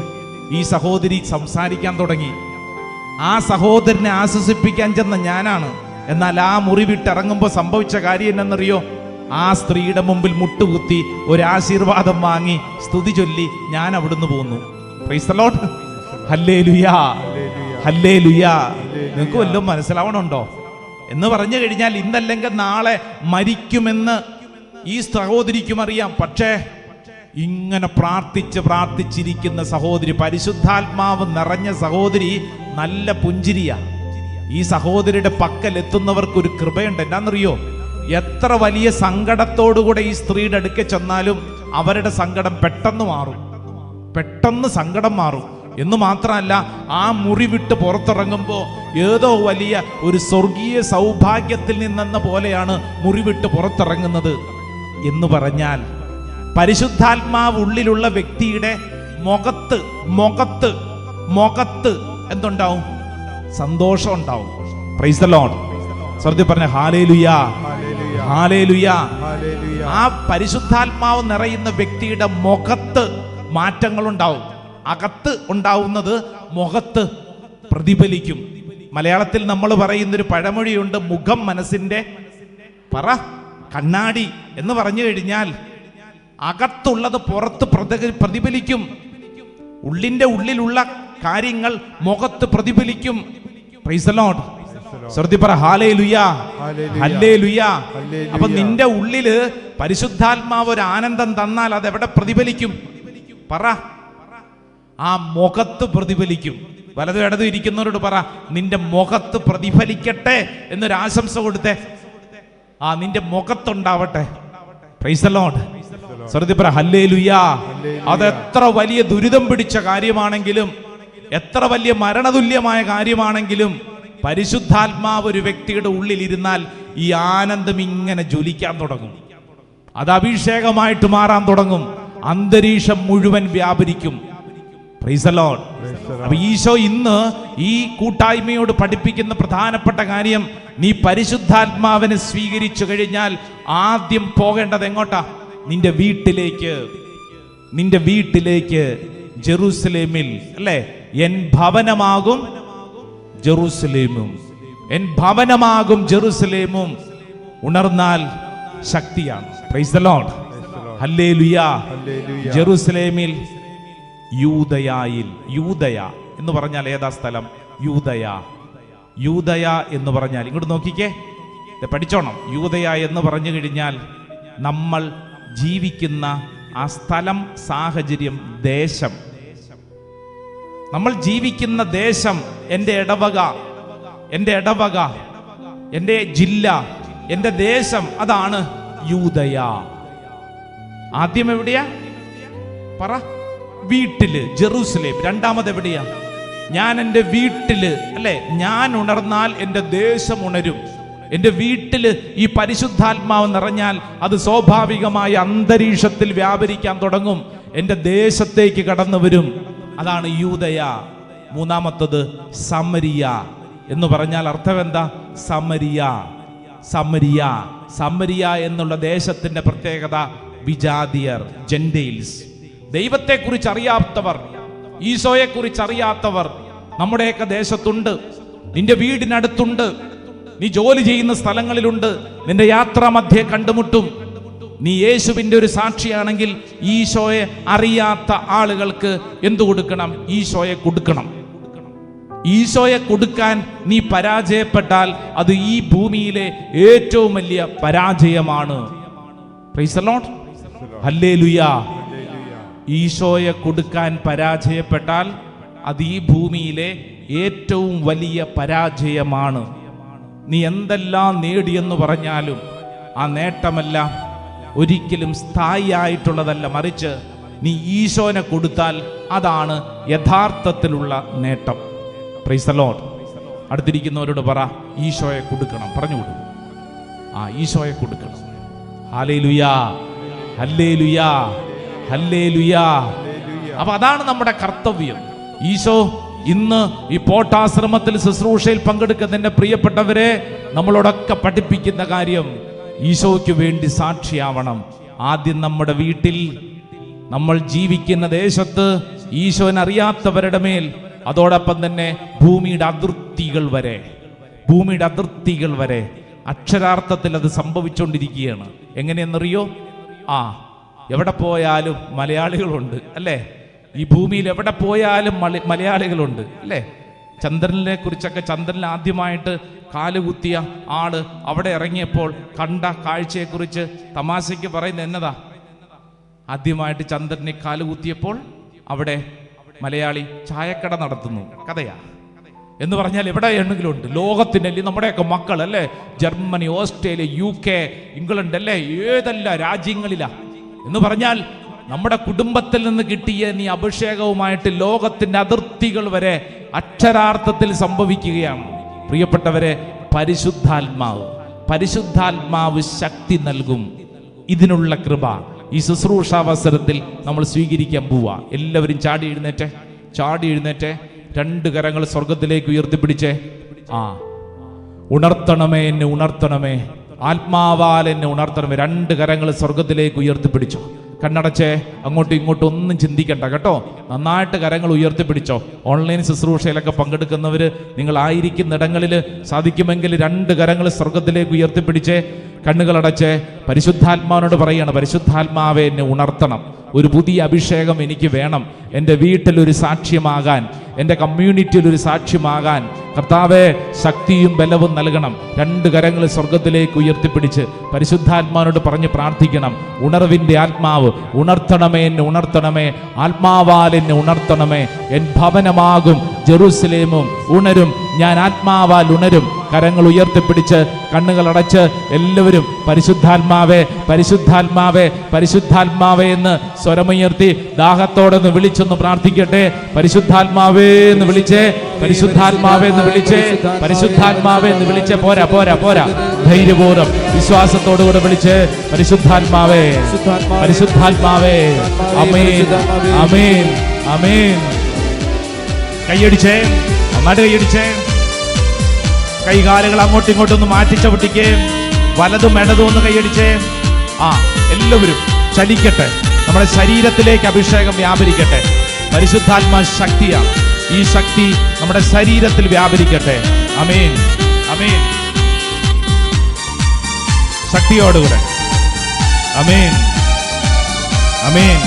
ഈ സഹോദരി സംസാരിക്കാൻ തുടങ്ങി. ആ സഹോദരനെ ആശ്വസിപ്പിക്കാൻ ചെന്ന ഞാനാണ്. എന്നാൽ ആ മുറി വിട്ടിറങ്ങുമ്പോൾ സംഭവിച്ച കാര്യം എന്നറിയോ? ആ സ്ത്രീയുടെ മുമ്പിൽ മുട്ടുകുത്തി ഒരാശീർവാദം വാങ്ങി സ്തുതി ചൊല്ലി ഞാൻ അവിടുന്ന് പോന്നു. Praise the lord. Hallelujah, hallelujah. നിങ്ങൾക്ക് വല്ലതും മനസ്സിലാവണുണ്ടോ എന്ന് പറഞ്ഞു കഴിഞ്ഞാൽ, ഇന്നല്ലെങ്കിൽ നാളെ മരിക്കുമെന്ന് ഈ സഹോദരിക്കും അറിയാം. പക്ഷേ ഇങ്ങനെ പ്രാർത്ഥിച്ചിരിക്കുന്ന സഹോദരി, പരിശുദ്ധാത്മാവ് നിറഞ്ഞ സഹോദരി, നല്ല പുഞ്ചിരിയാ. ഈ സഹോദരിയുടെ പക്കൽ എത്തുന്നവർക്ക് ഒരു കൃപയുണ്ട്. എന്നാന്നറിയോ? എത്ര വലിയ സങ്കടത്തോടുകൂടെ ഈ സ്ത്രീയുടെ അടുക്കെ ചെന്നാലും അവരുടെ സങ്കടം പെട്ടെന്ന് സങ്കടം മാറും. എന്ന് മാത്രമല്ല, ആ മുറി വിട്ട് പുറത്തിറങ്ങുമ്പോൾ ഏതോ വലിയ ഒരു സ്വർഗീയ സൗഭാഗ്യത്തിൽ നിന്നെന്ന പോലെയാണ് മുറി വിട്ട് പുറത്തിറങ്ങുന്നത്. എന്ന് പറഞ്ഞാൽ പരിശുദ്ധാത്മാവ് ഉള്ളിലുള്ള വ്യക്തിയുടെ മുഖത്ത് മുഖത്ത് എന്തുണ്ടാവും? സന്തോഷം ഉണ്ടാവും. Price the Lord. സ്വർഗ്ഗത്തിൽ പറഞ്ഞ ഹല്ലേലൂയ, ഹല്ലേലൂയ. ആ പരിശുദ്ധാത്മാവ് നിറയുന്ന വ്യക്തിയുടെ മുഖത്ത് മാറ്റങ്ങൾ ഉണ്ടാവും. അകത്ത് ഉണ്ടാവുന്നത് മുഖത്ത് പ്രതിഫലിക്കും. മലയാളത്തിൽ നമ്മൾ പറയുന്നൊരു പഴമൊഴിയുണ്ട്, മുഖം മനസ്സിന്റെ കണ്ണാടി എന്ന് പറഞ്ഞു കഴിഞ്ഞാൽ അകത്തുള്ളത് പുറത്ത് പ്രതിഫലിക്കും. ഉള്ളിന്റെ ഉള്ളിലുള്ള കാര്യങ്ങൾ മുഖത്ത് പ്രതിഫലിക്കും. Price the Lord. സ്വർഗ്ഗത്തിൽ പറ ഹല്ലേലൂയ, ഹല്ലേലൂയ. അപ്പൊ നിന്റെ ഉള്ളില് പരിശുദ്ധാത്മാവ് ഒരു ആനന്ദം തന്നാൽ അത് എവിടെ പ്രതിഫലിക്കും? പറ. ആ മുഖത്ത് പ്രതിഫലിക്കും. വലതും ഇടതും ഇരിക്കുന്നവരോട് പറ, നിന്റെ മുഖത്ത് പ്രതിഫലിക്കട്ടെ എന്നൊരു ആശംസ കൊടുത്തേ. ആ നിന്റെ മുഖത്തുണ്ടാവട്ടെ. Price the Lord. സ്വർഗ്ഗത്തിൽ പറ ഹല്ലേലൂയ. അത് എത്ര വലിയ ദുരിതം പിടിച്ച കാര്യമാണെങ്കിലും, എത്ര വലിയ മരണതുല്യമായ കാര്യമാണെങ്കിലും, പരിശുദ്ധാത്മാവ് ഒരു വ്യക്തിയുടെ ഉള്ളിൽ ഇരുന്നാൽ ഈ ആനന്ദം ഇങ്ങനെ ജ്വലിക്കാൻ തുടങ്ങും. അത് അഭിഷേകമായിട്ട് മാറാൻ തുടങ്ങും. അന്തരീക്ഷം മുഴുവൻ വ്യാപരിക്കും. Price the Lord. അപ്പൊ ഈശോ ഇന്ന് ഈ കൂട്ടായ്മയോട് പഠിപ്പിക്കുന്ന പ്രധാനപ്പെട്ട കാര്യം, നീ പരിശുദ്ധാത്മാവിനെ സ്വീകരിച്ചു കഴിഞ്ഞാൽ ആദ്യം പോകേണ്ടത് എങ്ങോട്ടാ? നിന്റെ വീട്ടിലേക്ക്. നിന്റെ വീട്ടിലേക്ക്. ജെറുസലേമിൽ അല്ലേ? N ഭവനമാകും ജെറുസലേമും, N ഭവനമാകും ജെറുസലേമും. ഉണർന്നാൽ ശക്തിയാണ്. Price the lord. ഹല്ലേലൂയ. ജെറുസലേമിൽ, യൂദയായിൽ. യൂദയ എന്ന് പറഞ്ഞാൽ ഏതാ സ്ഥലം? യൂദയ. യൂദയ എന്ന് പറഞ്ഞാൽ ഇങ്ങോട്ട് നോക്കിക്കേ, പഠിച്ചോണം. യൂദയ എന്ന് പറഞ്ഞു കഴിഞ്ഞാൽ നമ്മൾ ജീവിക്കുന്ന ആ സ്ഥലം, സാഹചര്യം, ദേശം. നമ്മൾ ജീവിക്കുന്ന ദേശം, എൻ്റെ ഇടവക, എൻ്റെ ഇടവക, എൻ്റെ ജില്ല, എൻ്റെ ദേശം, അതാണ് യൂദയ. ആദ്യം എവിടെയാ? പറ. വീട്ടില്, ജെറുസലേം. രണ്ടാമത് എവിടെയാ? ഞാൻ എൻ്റെ വീട്ടില് അല്ലെ? ഞാൻ ഉണർന്നാൽ എൻ്റെ ദേശം ഉണരും. എൻ്റെ വീട്ടില് ഈ പരിശുദ്ധാത്മാവ് നിറഞ്ഞാൽ അത് സ്വാഭാവികമായ അന്തരീക്ഷത്തിൽ വ്യാപരിക്കാൻ തുടങ്ങും. എൻ്റെ ദേശത്തേക്ക് കടന്നു വരും. അതാണ് യൂദയ. മൂന്നാമത്തത് സമരിയ എന്ന് പറഞ്ഞാൽ അർത്ഥം എന്താ? സമരിയ. സമരിയ. സമരിയ എന്നുള്ള ദേശത്തിന്റെ പ്രത്യേകത വിജാതിയർ, ജെന്റൈൽസ്. ദൈവത്തെക്കുറിച്ച് അറിയാത്തവർ, ഈശോയെക്കുറിച്ച് അറിയാത്തവർ നമ്മുടെയൊക്കെ ദേശത്തുണ്ട്. നിന്റെ വീടിനടുത്തുണ്ട്. നീ ജോലി ചെയ്യുന്ന സ്ഥലങ്ങളിലുണ്ട്. നിന്റെ യാത്രാ മധ്യേ കണ്ടുമുട്ടും. നീ യേശുവിന്റെ ഒരു സാക്ഷിയാണെങ്കിൽ ഈശോയെ അറിയാത്ത ആളുകൾക്ക് എന്തു കൊടുക്കണം? ഈശോയെ കൊടുക്കണം. ഈശോയെ കൊടുക്കാൻ നീ പരാജയപ്പെട്ടാൽ അത് ഈ ഭൂമിയിലെ ഏറ്റവും വലിയ പരാജയമാണ്. Price the lord. ഹല്ലേലൂയ. ഈശോയെ കൊടുക്കാൻ പരാജയപ്പെട്ടാൽ അത് ഈ ഭൂമിയിലെ ഏറ്റവും വലിയ പരാജയമാണ്. നീ എന്തെല്ലാം നേടിയെന്ന് പറഞ്ഞാലും ആ നേട്ടമെല്ലാം ഒരിക്കലും സ്ഥായിയായിട്ടുള്ളതല്ല. മറിച്ച് നീ ഈശോനെ കൊടുത്താൽ അതാണ് യഥാർത്ഥത്തിലുള്ള നേട്ടം. Price the Lord. അടുത്തിരിക്കുന്നവരോട് പറ, ഈശോയെ കൊടുക്കണം. പറഞ്ഞു കൊടുക്കും. ഈശോയെ കൊടുക്കണം. Hallelujah, hallelujah, hallelujah. അപ്പൊ അതാണ് നമ്മുടെ കർത്തവ്യം. ഈശോ ഇന്ന് ഈ പോട്ടാശ്രമത്തിൽ ശുശ്രൂഷയിൽ പങ്കെടുക്കുന്ന പ്രിയപ്പെട്ടവരെ നമ്മളോടൊക്കെ പഠിപ്പിക്കുന്ന കാര്യം, ഈശോയ്ക്ക് വേണ്ടി സാക്ഷിയാവണം. ആദ്യം നമ്മുടെ വീട്ടിൽ, നമ്മൾ ജീവിക്കുന്ന ദേശത്ത്, ഈശോനെ അറിയാത്തവരുടെ മേൽ, അതോടൊപ്പം തന്നെ ഭൂമിയുടെ അതിർത്തികൾ വരെ, ഭൂമിയുടെ അതിർത്തികൾ വരെ അക്ഷരാർത്ഥത്തിൽ അത് സംഭവിച്ചുകൊണ്ടിരിക്കുകയാണ്. എങ്ങനെയെന്നറിയോ? എവിടെ പോയാലും മലയാളികളുണ്ട് അല്ലേ? ഈ ഭൂമിയിൽ എവിടെ പോയാലും മലയാളികളുണ്ട് അല്ലേ? ചന്ദ്രനെ കുറിച്ചൊക്കെ, ചന്ദ്രനിൽ ആദ്യമായിട്ട് കാലുകുത്തിയ ആള് അവിടെ ഇറങ്ങിയപ്പോൾ കണ്ട കാഴ്ചയെക്കുറിച്ച് തമാശയ്ക്ക് പറയുന്നത് എന്നതാ? ആദ്യമായിട്ട് ചന്ദ്രനെ കാലുകുത്തിയപ്പോൾ അവിടെ മലയാളി ചായക്കട നടത്തുന്നു കഥയാ. എന്ന് പറഞ്ഞാൽ എവിടെയാണെങ്കിലും ഉണ്ട്. ലോകത്തിൻ്റെ നമ്മുടെയൊക്കെ മക്കൾ അല്ലേ? ജർമ്മനി, ഓസ്ട്രേലിയ, UK, ഇംഗ്ലണ്ട് അല്ലേ? ഏതെല്ലാം രാജ്യങ്ങളിലാ എന്ന് പറഞ്ഞാൽ നമ്മുടെ കുടുംബത്തിൽ നിന്ന് കിട്ടിയ നീ അഭിഷേകവുമായിട്ട് ലോകത്തിന്റെ അതിർത്തികൾ വരെ അക്ഷരാർത്ഥത്തിൽ സംഭവിക്കുകയാണ്. പ്രിയപ്പെട്ടവരെ, പരിശുദ്ധാത്മാവ് ശക്തി നൽകും. ഇതിനുള്ള കൃപ ഈ ശുശ്രൂഷാവസരത്തിൽ നമ്മൾ സ്വീകരിക്കാൻ പോവാ. എല്ലാവരും ചാടി എഴുന്നേറ്റെ. രണ്ട് കരങ്ങൾ സ്വർഗത്തിലേക്ക് ഉയർത്തിപ്പിടിച്ചേ. ആ, ഉണർത്തണമേ എന്നെ, ഉണർത്തണമേ, ആത്മാവാൽ എന്നെ ഉണർത്തണമേ. രണ്ട് കരങ്ങൾ സ്വർഗത്തിലേക്ക് ഉയർത്തിപ്പിടിച്ചോ. കണ്ണടച്ചേ. അങ്ങോട്ടും ഇങ്ങോട്ടും ഒന്നും ചിന്തിക്കണ്ട കേട്ടോ. നന്നായിട്ട് കരങ്ങൾ ഉയർത്തിപ്പിടിച്ചോ. ഓൺലൈൻ ശുശ്രൂഷയിലൊക്കെ പങ്കെടുക്കുന്നവര് നിങ്ങളായിരിക്കുന്നിടങ്ങളിൽ സാധിക്കുമെങ്കിൽ രണ്ട് കരങ്ങൾ സ്വർഗത്തിലേക്ക് ഉയർത്തിപ്പിടിച്ചേ. കണ്ണുകളടച്ചേ. പരിശുദ്ധാത്മാവിനോട് പറയാണ്, പരിശുദ്ധാത്മാവെ എന്നെ ഉണർത്തണം. ഒരു പുതിയ അഭിഷേകം എനിക്ക് വേണം. എൻ്റെ വീട്ടിലൊരു സാക്ഷ്യമാകാൻ, എൻ്റെ കമ്മ്യൂണിറ്റിയിൽ ഒരു സാക്ഷ്യമാകാൻ കർത്താവേ ശക്തിയും ബലവും നൽകണം. രണ്ട് കരങ്ങൾ സ്വർഗത്തിലേക്ക് ഉയർത്തിപ്പിടിച്ച് പരിശുദ്ധാത്മാവിനോട് പറഞ്ഞ് പ്രാർത്ഥിക്കണം. ഉണർവിൻ്റെ ആത്മാവ് ഉണർത്തണമേ എന്നെ, ഉണർത്തണമേ, ആത്മാവാൽ എന്നെ ഉണർത്തണമേ. എൻ ഭവനമാകും ജെറുസലേമും ഉണരും, ഞാൻ ആത്മാവാൽ ഉണരും. കരങ്ങൾ ഉയർത്തിപ്പിടിച്ച് കണ്ണുകൾ അടച്ച് എല്ലാവരും പരിശുദ്ധാത്മാവേ, പരിശുദ്ധാത്മാവേ, പരിശുദ്ധാത്മാവേ എന്ന് സ്വരമുയർത്തി ദാഹത്തോടൊന്ന് വിളിച്ചൊന്ന് പ്രാർത്ഥിക്കട്ടെ. പരിശുദ്ധാത്മാവേ എന്ന് വിളിച്ചേ, പരിശുദ്ധാത്മാവേ എന്ന് വിളിച്ചേ, പരിശുദ്ധാത്മാവേ എന്ന് വിളിച്ചേ. പോരാ പോരാ പോരാ, ധൈര്യപൂർവ്വം വിശ്വാസത്തോടുകൂടെ വിളിച്ചേ. പരിശുദ്ധാത്മാവേ, പരിശുദ്ധാത്മാവേ. ആമേൻ, ആമേൻ, ആമേൻ. കൈയടിച്ചേ, നന്നായിട്ട് കൈയടിച്ചേ. കൈകാലുകൾ അങ്ങോട്ടും ഇങ്ങോട്ടും ഒന്ന് മാറ്റി ചവിട്ടിക്കേ. വലതും ഇടതും ഒന്ന് കൈയടിച്ചേ. ആ, എല്ലാവരും ചലിക്കട്ടെ. നമ്മുടെ ശരീരത്തിലേക്ക് അഭിഷേകം വ്യാപരിക്കട്ടെ. പരിശുദ്ധാത്മാ ശക്തിയാണ്. ഈ ശക്തി നമ്മുടെ ശരീരത്തിൽ വ്യാപരിക്കട്ടെ. ആമേൻ, ആമേൻ. ശക്തിയോടുകൂടെ. ആമേൻ, ആമേൻ.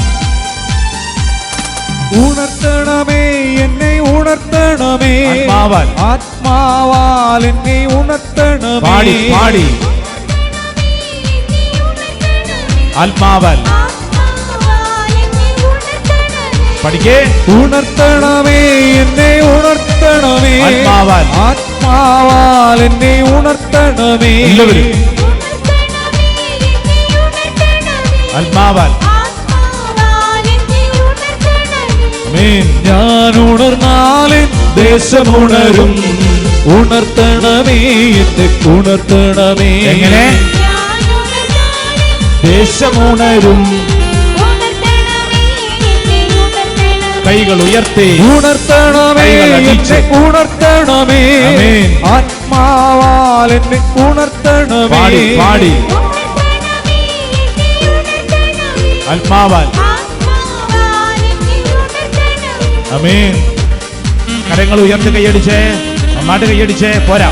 ഉണർത്തണമേ എന്നെ, ഉണർത്തണമേ, ആത്മാവാൽ, ആത്മാവാൽ എന്നെ ഉണർത്തണമേ. പാടി പാടി. ആത്മാവാൽ പഠിക്കേ. ഉണർത്തണമേ എന്നെ, ഉണർത്തണമേ, ആത്മാവാൽ, ആത്മാവാൽ എന്നെ ഉണർത്തണമേ. എല്ലാവരും ആത്മാവാൽ. ഞാൻ ഉണർന്നാലും ദേശമുണരും. ഉണർത്തണമേ എന്നെ, ഉണർത്തണമേ. എങ്ങനെ? ദേശമുണരും. കൈകൾ ഉയർത്തി. ഉണർത്തണമേ എന്നെ, ഉണർത്തണമേ, ആത്മാവാൽ എന്നെ ഉണർത്തണമേ. പാടി പാടി. ആത്മാവാൽ. ആമേൻ. കരങ്ങൾ ഉയർത്തി കൈയടിച്ചേ, നന്നായിട്ട് കൈയടിച്ചേ. പോരാ,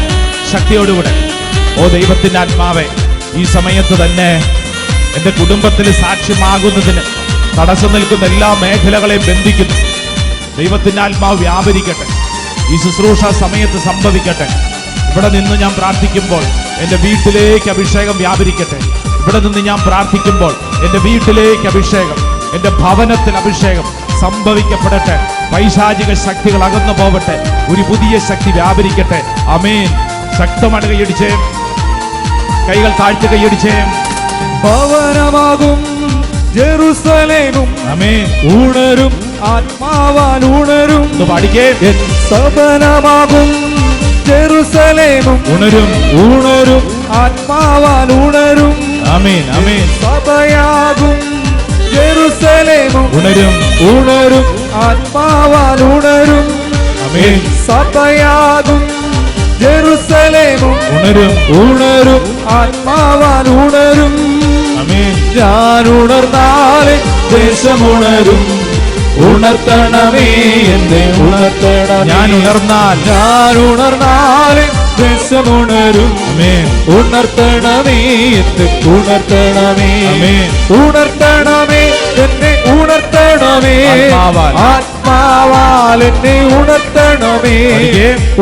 ശക്തിയോടുകൂടെ. ഓ ദൈവത്തിന്റെ ആത്മാവേ, ഈ സമയത്ത് തന്നെ എൻ്റെ കുടുംബത്തിൽ സാക്ഷ്യമാകുന്നതിന് തടസ്സം നിൽക്കുന്ന എല്ലാ മേഖലകളെയും ബന്ധിക്കുന്നു. ദൈവത്തിന്റെ ആത്മാവ് വ്യാപരിക്കട്ടെ. ഈ ശുശ്രൂഷ സമയത്ത് സംഭവിക്കട്ടെ. ഇവിടെ നിന്ന് ഞാൻ പ്രാർത്ഥിക്കുമ്പോൾ എൻ്റെ വീട്ടിലേക്ക് അഭിഷേകം വ്യാപരിക്കട്ടെ. ഇവിടെ നിന്ന് ഞാൻ പ്രാർത്ഥിക്കുമ്പോൾ എൻ്റെ വീട്ടിലേക്ക് അഭിഷേകം, എൻ്റെ ഭവനത്തിൽ അഭിഷേകം സംഭവിക്കപ്പെടട്ടെ. പൈശാചിക ശക്തികൾ അകന്നു പോവട്ടെ. ഒരു പുതിയ ശക്തി വ്യാപരിക്കട്ടെ. ആമേൻ. ശക്തമായിട്ട് കൈയടിച്ചേ. കൈകൾ താഴ്ത്തി കൈയടിച്ചേ. ഭവനമാകും ജെറുസലേമും ആമേൻ ഉണരും, ആത്മാവാൽ ഉണരും. പാടിക്കേ. സഭനമാകും ജെറുസലേമും ഉണരും, ഉണരും, ആത്മാവാൽ ഉണരും. ആമേൻ, ആമേൻ. സഭയാകും ജെറുസലേമും ഉണരും, ഉണരും, ആത്മാവാൽ ഉണരും. ആമേൻ. സഭയാകും ജെറുസലേമും ഉണരും, ഉണരും, ആത്മാവാൽ ഉണരും. ആമേൻ. ഞാൻ ഉണർന്നാലേ ദേശമുണരും. ഉണർത്തണമേ എന്നെ, ഉണർത്തണം. ഞാൻ ഉണർന്നാൽ, ഞാൻ ഉണർന്നാലേ ദേശമുണരും. ആമേൻ. ഉണർത്തണമേ എന്നെ, ഉണർത്തണമേ. ആമേൻ. ഉണർത്തണമേ എന്നെ, ഉണർത്തണമേ. ആത്മാവാൽ, ആത്മാവാൽ എന്നെ ഉണർത്തണമേ.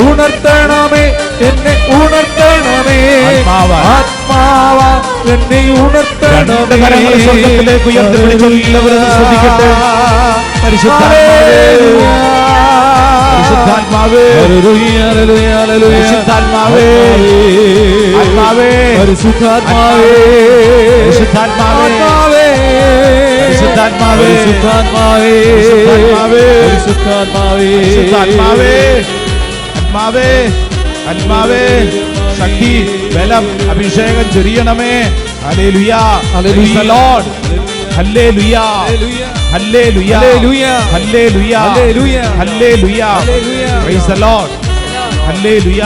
ഉണർത്തണമേ എന്നെ, ഉണർത്തണമേ. ആത്മാവാൽ, ആത്മാവാൽ എന്നെ ഉണർത്തണമേ. സ്വർഗത്തിലേക്ക് ഉയർത്തി വിളിച്ചു. എല്ലാവരും ശ്രദ്ധിക്കട്ടെ. പരിശുദ്ധാത്മാവേ, പരിശുദ്ധാത്മാവേ, പരിശുദ്ധാത്മാവേ, ആത്മാവേ, പരിശുദ്ധാത്മാവേ, പരിശുദ്ധാത്മാവേ, പരിശുദ്ധാത്മാവേ, പരിശുദ്ധാത്മാവേ, പരിശുദ്ധാത്മാവേ, പരിശുദ്ധാത്മാവേ, ആത്മാവേ, ആത്മാവേ, ശക്തി, ബലം, അഭിഷേകം ചൊരിയണമേ. Hallelujah, hallelujah, Lord. Hallelujah, hallelujah, hallelujah, hallelujah, hallelujah, hallelujah. Hallelujah. Price the lord. Hallelujah.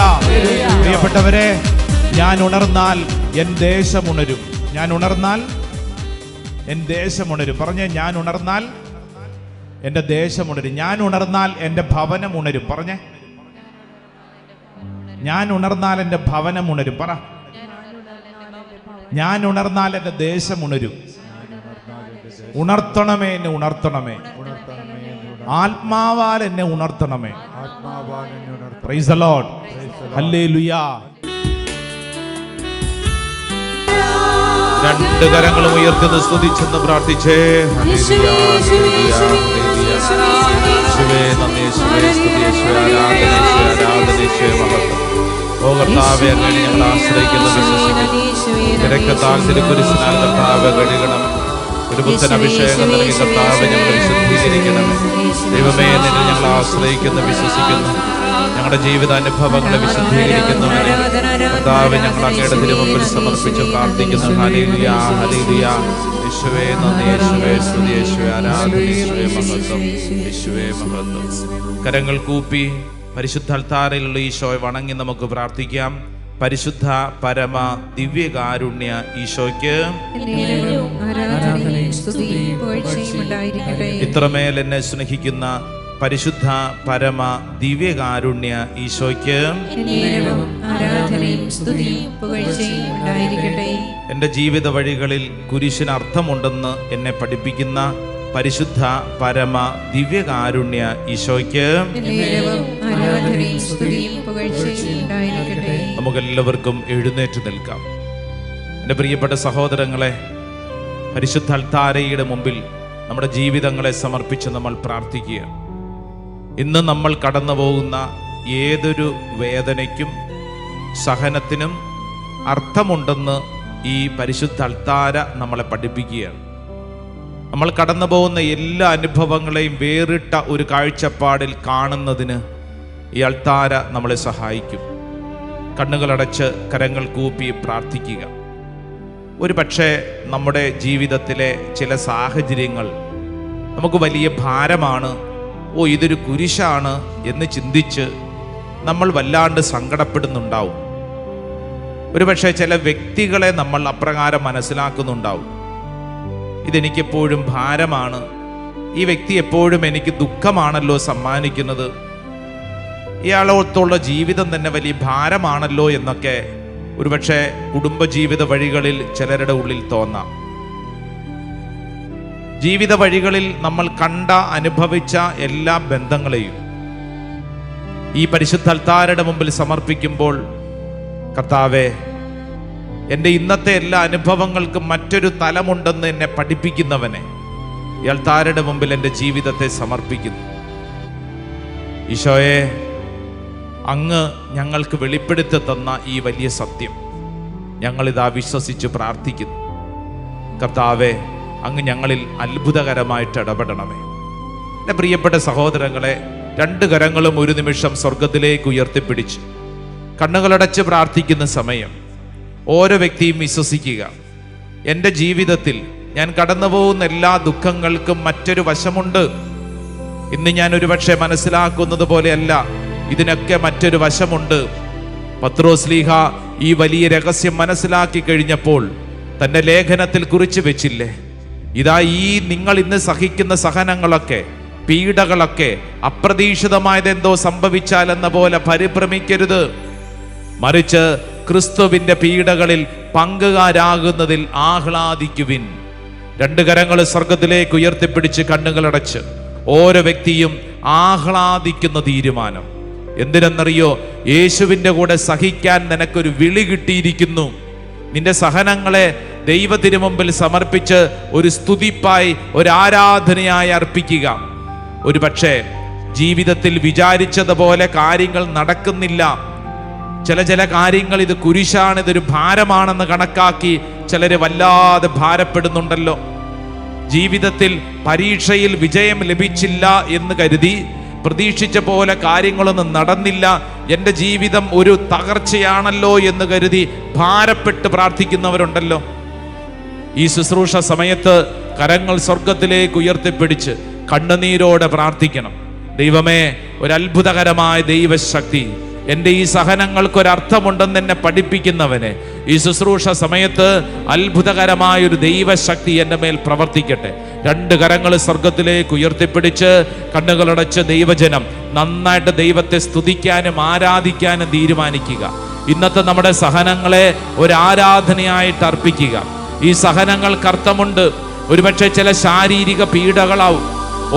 പ്രിയപ്പെട്ടവരെ, ഞാൻ ഉണർന്നാൽ എൻ ദേശം ഉണരും. ഞാൻ ഉണർന്നാൽ എൻ ദേശം ഉണരും. പറഞ്ഞേ, ഞാൻ ഉണർന്നാൽ എൻ്റെ ദേശം ഉണരും. ഞാൻ ഉണർന്നാൽ എൻ്റെ ഭവനം ഉണരും. പറഞ്ഞേ, ഞാൻ ഉണർന്നാൽ എൻ്റെ ഭവനം ഉണരും. പറ, ഞാൻ ഉണർന്നാൽ എൻ്റെ ദേശം ഉണരും. ഉണർത്തണമേ, എന്നെ ഉണർത്തണമേ. ആത്മാവാൽ എന്നെ ഉണർത്തണമേ. Praise the lord. ഹല്ലേലൂയ. രണ്ട് കരങ്ങളും ഉയർത്തുന്ന സ്തുതിച്ചെന്ന് പ്രാർത്ഥിച്ചേ. Hallelujah, hallelujah, hallelujah. യേശുവേ നന്ദി, യേശുവേ സ്തുതി, യേശുവേ ആരാധന, യേശുവേ ആരാധന, യേശുവേ മഹത്വം. ഓ കർത്താവേ, അങ്ങയെ ഞങ്ങൾ ആശ്രയിക്കുന്നു, വിശ്വസിക്കുന്നു. രക്തത്താൽ തിരുക്കുരിശിനാൽ കർത്താവേ കഴുകണം. ഒരു പുത്തൻ അഭിഷേകം നൽകി കർത്താവേ ഞങ്ങളെ വിശുദ്ധീകരിക്കണമേ. ദൈവമേ, നിന്നെ ഞങ്ങൾ ആശ്രയിക്കുന്നു, വിശ്വസിക്കുന്നു. ഞങ്ങളുടെ ജീവിതാനുഭവങ്ങളെ വിശുദ്ധീകരിക്കുന്നവനെ കർത്താവേ ഞങ്ങൾ അങ്ങയുടെ തിരുമുമ്പിൽ സമർപ്പിച്ച് പ്രാർത്ഥിക്കുന്നു. Hallelujah, hallelujah. യേശുവേ നന്ദി, യേശുവേ സ്തുതി, യേശുവേ ആരാധന, യേശുവേ മഹത്വം, യേശുവേ മഹത്വം. കരങ്ങൾ കൂപ്പി പരിശുദ്ധ അൽത്താരയിലുള്ള ഈശോയെ വണങ്ങി നമുക്ക് പ്രാർത്ഥിക്കാം. പരിശുദ്ധ പരമ ദിവ്യകാരുണ്യ ഈശോയ്ക്ക് ഇത്രമേൽ എന്നെ സ്നേഹിക്കുന്ന പരിശുദ്ധ പരമ ദിവ്യകാരുണ്യ ഈശോയ്ക്ക് എൻ്റെ ജീവിത വഴികളിൽ കുരിശിന് അർത്ഥമുണ്ടെന്ന് എന്നെ പഠിപ്പിക്കുന്ന പരിശുദ്ധ പരമ ദിവ്യകാരുണ്യ ഈശോയ്ക്ക് നമുക്കെല്ലാവർക്കും എഴുന്നേറ്റ് നിൽക്കാം. എൻ്റെ പ്രിയപ്പെട്ട സഹോദരങ്ങളെ, പരിശുദ്ധ അൽത്താരയുടെ മുമ്പിൽ നമ്മുടെ ജീവിതങ്ങളെ സമർപ്പിച്ച് നമ്മൾ പ്രാർത്ഥിക്കുക. ഇന്ന് നമ്മൾ കടന്നു പോകുന്ന ഏതൊരു വേദനയ്ക്കും സഹനത്തിനും അർത്ഥമുണ്ടെന്ന് ഈ പരിശുദ്ധ അൽത്താര നമ്മളെ പഠിപ്പിക്കുകയാണ്. നമ്മൾ കടന്നു പോകുന്ന എല്ലാ അനുഭവങ്ങളെയും വേറിട്ട ഒരു കാഴ്ചപ്പാടിൽ കാണുന്നതിന് ഈ അൽത്താര നമ്മളെ സഹായിക്കും. കണ്ണുകളടച്ച് കരങ്ങൾ കൂപ്പി പ്രാർത്ഥിക്കുക. ഒരു പക്ഷേ നമ്മുടെ ജീവിതത്തിലെ ചില സാഹചര്യങ്ങൾ നമുക്ക് വലിയ ഭാരമാണ്, ഇതൊരു കുരിശാണ് എന്ന് ചിന്തിച്ച് നമ്മൾ വല്ലാണ്ട് സങ്കടപ്പെടുന്നുണ്ടാവും. ഒരു പക്ഷേ ചില വ്യക്തികളെ നമ്മൾ അപ്രകാരം മനസ്സിലാക്കുന്നുണ്ടാവും. ഇതെനിക്കെപ്പോഴും ഭാരമാണ്, ഈ വ്യക്തി എപ്പോഴും എനിക്ക് ദുഃഖമാണല്ലോ സമ്മാനിക്കുന്നത്, ഇയാളോടത്തുള്ള ജീവിതം തന്നെ വലിയ ഭാരമാണല്ലോ എന്നൊക്കെ ഒരുപക്ഷെ കുടുംബജീവിത വഴികളിൽ ചിലരുടെ ഉള്ളിൽ തോന്നാം. ജീവിത വഴികളിൽ നമ്മൾ കണ്ട അനുഭവിച്ച എല്ലാ ബന്ധങ്ങളെയും ഈ പരിശുദ്ധ അൽത്താരയുടെ മുമ്പിൽ സമർപ്പിക്കുമ്പോൾ, കർത്താവേ, എൻ്റെ ഇന്നത്തെ എല്ലാ അനുഭവങ്ങൾക്കും മറ്റൊരു തലമുണ്ടെന്ന് എന്നെ പഠിപ്പിക്കുന്നവനെ ഈ അൽത്താരയുടെ മുമ്പിൽ എൻ്റെ ജീവിതത്തെ സമർപ്പിക്കുന്നു. ഈശോയെ, അങ്ങ് ഞങ്ങൾക്ക് വെളിപ്പെടുത്തി തന്ന ഈ വലിയ സത്യം ഞങ്ങളിതാ വിശ്വസിച്ച് പ്രാർത്ഥിക്കുന്നു. കർത്താവേ, അങ്ങ് ഞങ്ങളിൽ അത്ഭുതകരമായിട്ട് ഇടപെടണമേ. എൻ്റെ പ്രിയപ്പെട്ട സഹോദരങ്ങളെ, രണ്ട് കരങ്ങളും ഒരു നിമിഷം സ്വർഗത്തിലേക്ക് ഉയർത്തിപ്പിടിച്ച് കണ്ണുകളടച്ച് പ്രാർത്ഥിക്കുന്ന സമയം ഓരോ വ്യക്തിയും വിശ്വസിക്കുക, എൻ്റെ ജീവിതത്തിൽ ഞാൻ കടന്നു പോകുന്ന എല്ലാ ദുഃഖങ്ങൾക്കും മറ്റൊരു വശമുണ്ട്. ഇന്ന് ഞാൻ ഒരുപക്ഷെ മനസ്സിലാക്കുന്നത് പോലെയല്ല, ഇതിനൊക്കെ മറ്റൊരു വശമുണ്ട്. പത്രോസ്ലീഹ ഈ വലിയ രഹസ്യം മനസ്സിലാക്കി കഴിഞ്ഞപ്പോൾ തൻ്റെ ലേഖനത്തിൽ കുറിച്ചു വെച്ചില്ലേ, ഇതാ ഈ നിങ്ങൾ ഇന്ന് സഹിക്കുന്ന സഹനങ്ങളൊക്കെ, പീഡകളൊക്കെ അപ്രതീക്ഷിതമായതെന്തോ സംഭവിച്ചാലെന്ന പോലെ പരിഭ്രമിക്കരുത്. മറിച്ച് ക്രിസ്തുവിന്റെ പീഡകളിൽ പങ്കുകാരാകുന്നതിൽ ആഹ്ലാദിക്കുവിൻ. രണ്ട് കരങ്ങൾ സ്വർഗത്തിലേക്ക് ഉയർത്തിപ്പിടിച്ച് കണ്ണുകളടച്ച് ഓരോ വ്യക്തിയും ആഹ്ലാദിക്കുന്ന തീരുമാനം. എന്തിനെന്നറിയോ? യേശുവിൻ്റെ കൂടെ സഹിക്കാൻ നിനക്കൊരു വിളി കിട്ടിയിരിക്കുന്നു. നിന്റെ സഹനങ്ങളെ ദൈവത്തിനു മുമ്പിൽ സമർപ്പിച്ച് ഒരു സ്തുതിപ്പായി, ഒരു ആരാധനയായി അർപ്പിക്കുക. ഒരു പക്ഷേ ജീവിതത്തിൽ വിചാരിച്ചതുപോലെ കാര്യങ്ങൾ നടക്കുന്നില്ല. ചില കാര്യങ്ങൾ ഇത് കുരിശാണ്, ഇതൊരു ഭാരമാണെന്ന് കണക്കാക്കി ചിലര് വല്ലാതെ ഭാരപ്പെടുന്നുണ്ടല്ലോ. ജീവിതത്തിൽ പരീക്ഷയിൽ വിജയം ലഭിച്ചില്ല എന്ന് കരുതി പ്രതീക്ഷിച്ച പോലെ കാര്യങ്ങളൊന്നും നടന്നില്ല, എൻ്റെ ജീവിതം ഒരു തകർച്ചയാണല്ലോ എന്ന് കരുതി ഭാരപ്പെട്ട് പ്രാർത്ഥിക്കുന്നവരുണ്ടല്ലോ. ഈ ശുശ്രൂഷ സമയത്ത് കരങ്ങൾ സ്വർഗത്തിലേക്ക് ഉയർത്തിപ്പിടിച്ച് കണ്ണുനീരോടെ പ്രാർത്ഥിക്കണം. ദൈവമേ, ഒരു അത്ഭുതകരമായ ദൈവശക്തി എൻ്റെ ഈ സഹനങ്ങൾക്കൊരർത്ഥമുണ്ടെന്ന് എന്നെ പഠിപ്പിക്കുന്നവനെ, ഈ ശുശ്രൂഷ സമയത്ത് അത്ഭുതകരമായൊരു ദൈവശക്തി എൻ്റെ മേൽ പ്രവർത്തിക്കട്ടെ. രണ്ട് കരങ്ങൾ സ്വർഗത്തിലേക്ക് ഉയർത്തിപ്പിടിച്ച് കണ്ണുകളടച്ച് ദൈവജനം നന്നായിട്ട് ദൈവത്തെ സ്തുതിക്കാനും ആരാധിക്കാനും തീരുമാനിക്കുക. ഇന്നത്തെ നമ്മുടെ സഹനങ്ങളെ ഒരു ആരാധനയായിട്ട് അർപ്പിക്കുക. ഈ സഹനങ്ങൾക്ക് അർത്ഥമുണ്ട്. ഒരുപക്ഷെ ചില ശാരീരിക പീഡകളാവും.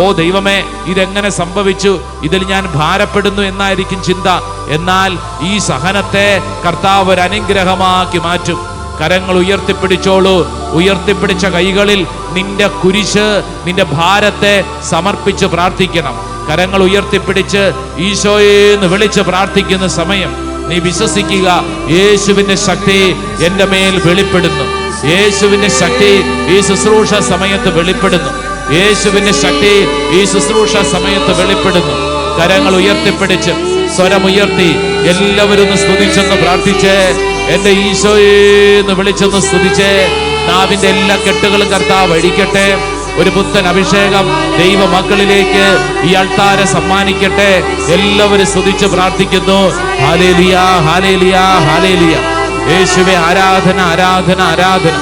ഓ ദൈവമേ, ഇതെങ്ങനെ സംഭവിച്ചു, ഇതിൽ ഞാൻ ഭാരപ്പെടുന്നു എന്നായിരിക്കും ചിന്ത. എന്നാൽ ഈ സഹനത്തെ കർത്താവ് ഒരു അനുഗ്രഹമാക്കി മാറ്റും. കരങ്ങൾ ഉയർത്തിപ്പിടിച്ചോളൂ. ഉയർത്തിപ്പിടിച്ച കൈകളിൽ നിന്റെ കുരിശ്, നിന്റെ ഭാരത്തെ സമർപ്പിച്ച് പ്രാർത്ഥിക്കണം. കരങ്ങൾ ഉയർത്തിപ്പിടിച്ച് ഈശോയെന്ന് വിളിച്ച് പ്രാർത്ഥിക്കുന്ന സമയം നീ വിശ്വസിക്കുക, യേശുവിന്റെ ശക്തി എൻ്റെ മേൽ വെളിപ്പെടുന്നു. യേശുവിന്റെ ശക്തി ഈ ശുശ്രൂഷ സമയത്ത് വെളിപ്പെടുന്നു. യേശുവിന്റെ ശക്തി ഈ ശുശ്രൂഷ സമയത്ത് വെളിപ്പെടുന്നു. കരങ്ങൾ ഉയർത്തിപ്പിടിച്ച് സ്വരമുയർത്തി എല്ലാവരും ഒന്ന് സ്തുതിച്ചെന്ന് പ്രാർത്ഥിച്ചേ. എന്റെ ഈശോയെന്ന് വിളിച്ചൊന്ന് സ്തുതിച്ചേ. നാവിന്റെ എല്ലാ കെട്ടുകളും കർത്താവ് അഴിക്കട്ടെ. ഒരു പുത്തൻ അഭിഷേകം ദൈവമക്കളിലേക്ക് ഈ അൾത്താരെ സമ്മാനിക്കട്ടെ. എല്ലാവരും സ്തുതിച്ച് പ്രാർത്ഥിക്കുന്നു. Hallelujah, hallelujah, hallelujah. യേശുവേ, ആരാധന, ആരാധന, ആരാധന.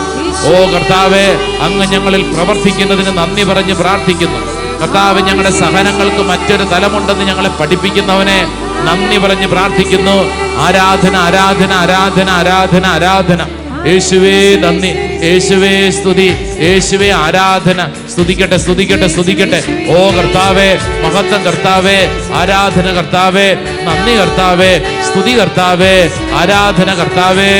ഓ കർത്താവേ, അങ്ങ് ഞങ്ങളിൽ പ്രവർത്തിക്കുന്നതിന് നന്ദി പറഞ്ഞ് പ്രാർത്ഥിക്കുന്നു. കർത്താവ്, ഞങ്ങളുടെ സഹനങ്ങൾക്ക് മറ്റൊരു തലമുണ്ടെന്ന് ഞങ്ങളെ പഠിപ്പിക്കുന്നവനെ നന്ദി പറഞ്ഞ് പ്രാർത്ഥിക്കുന്നു. ആരാധന, ആരാധന, ആരാധന, ആരാധന, ആരാധന. യേശുവേ നന്ദി, യേശുവേ സ്തുതി, യേശുവേ ആരാധന. സ്തുതിക്കട്ടെ, സ്തുതിക്കട്ടെ, സ്തുതിക്കട്ടെ. ഓ കർത്താവേ, മഹത്വം കർത്താവേ, ആരാധന കർത്താവേ, നന്ദി കർത്താവേ, സ്തുതി കർത്താവേ, ആരാധന കർത്താവേ.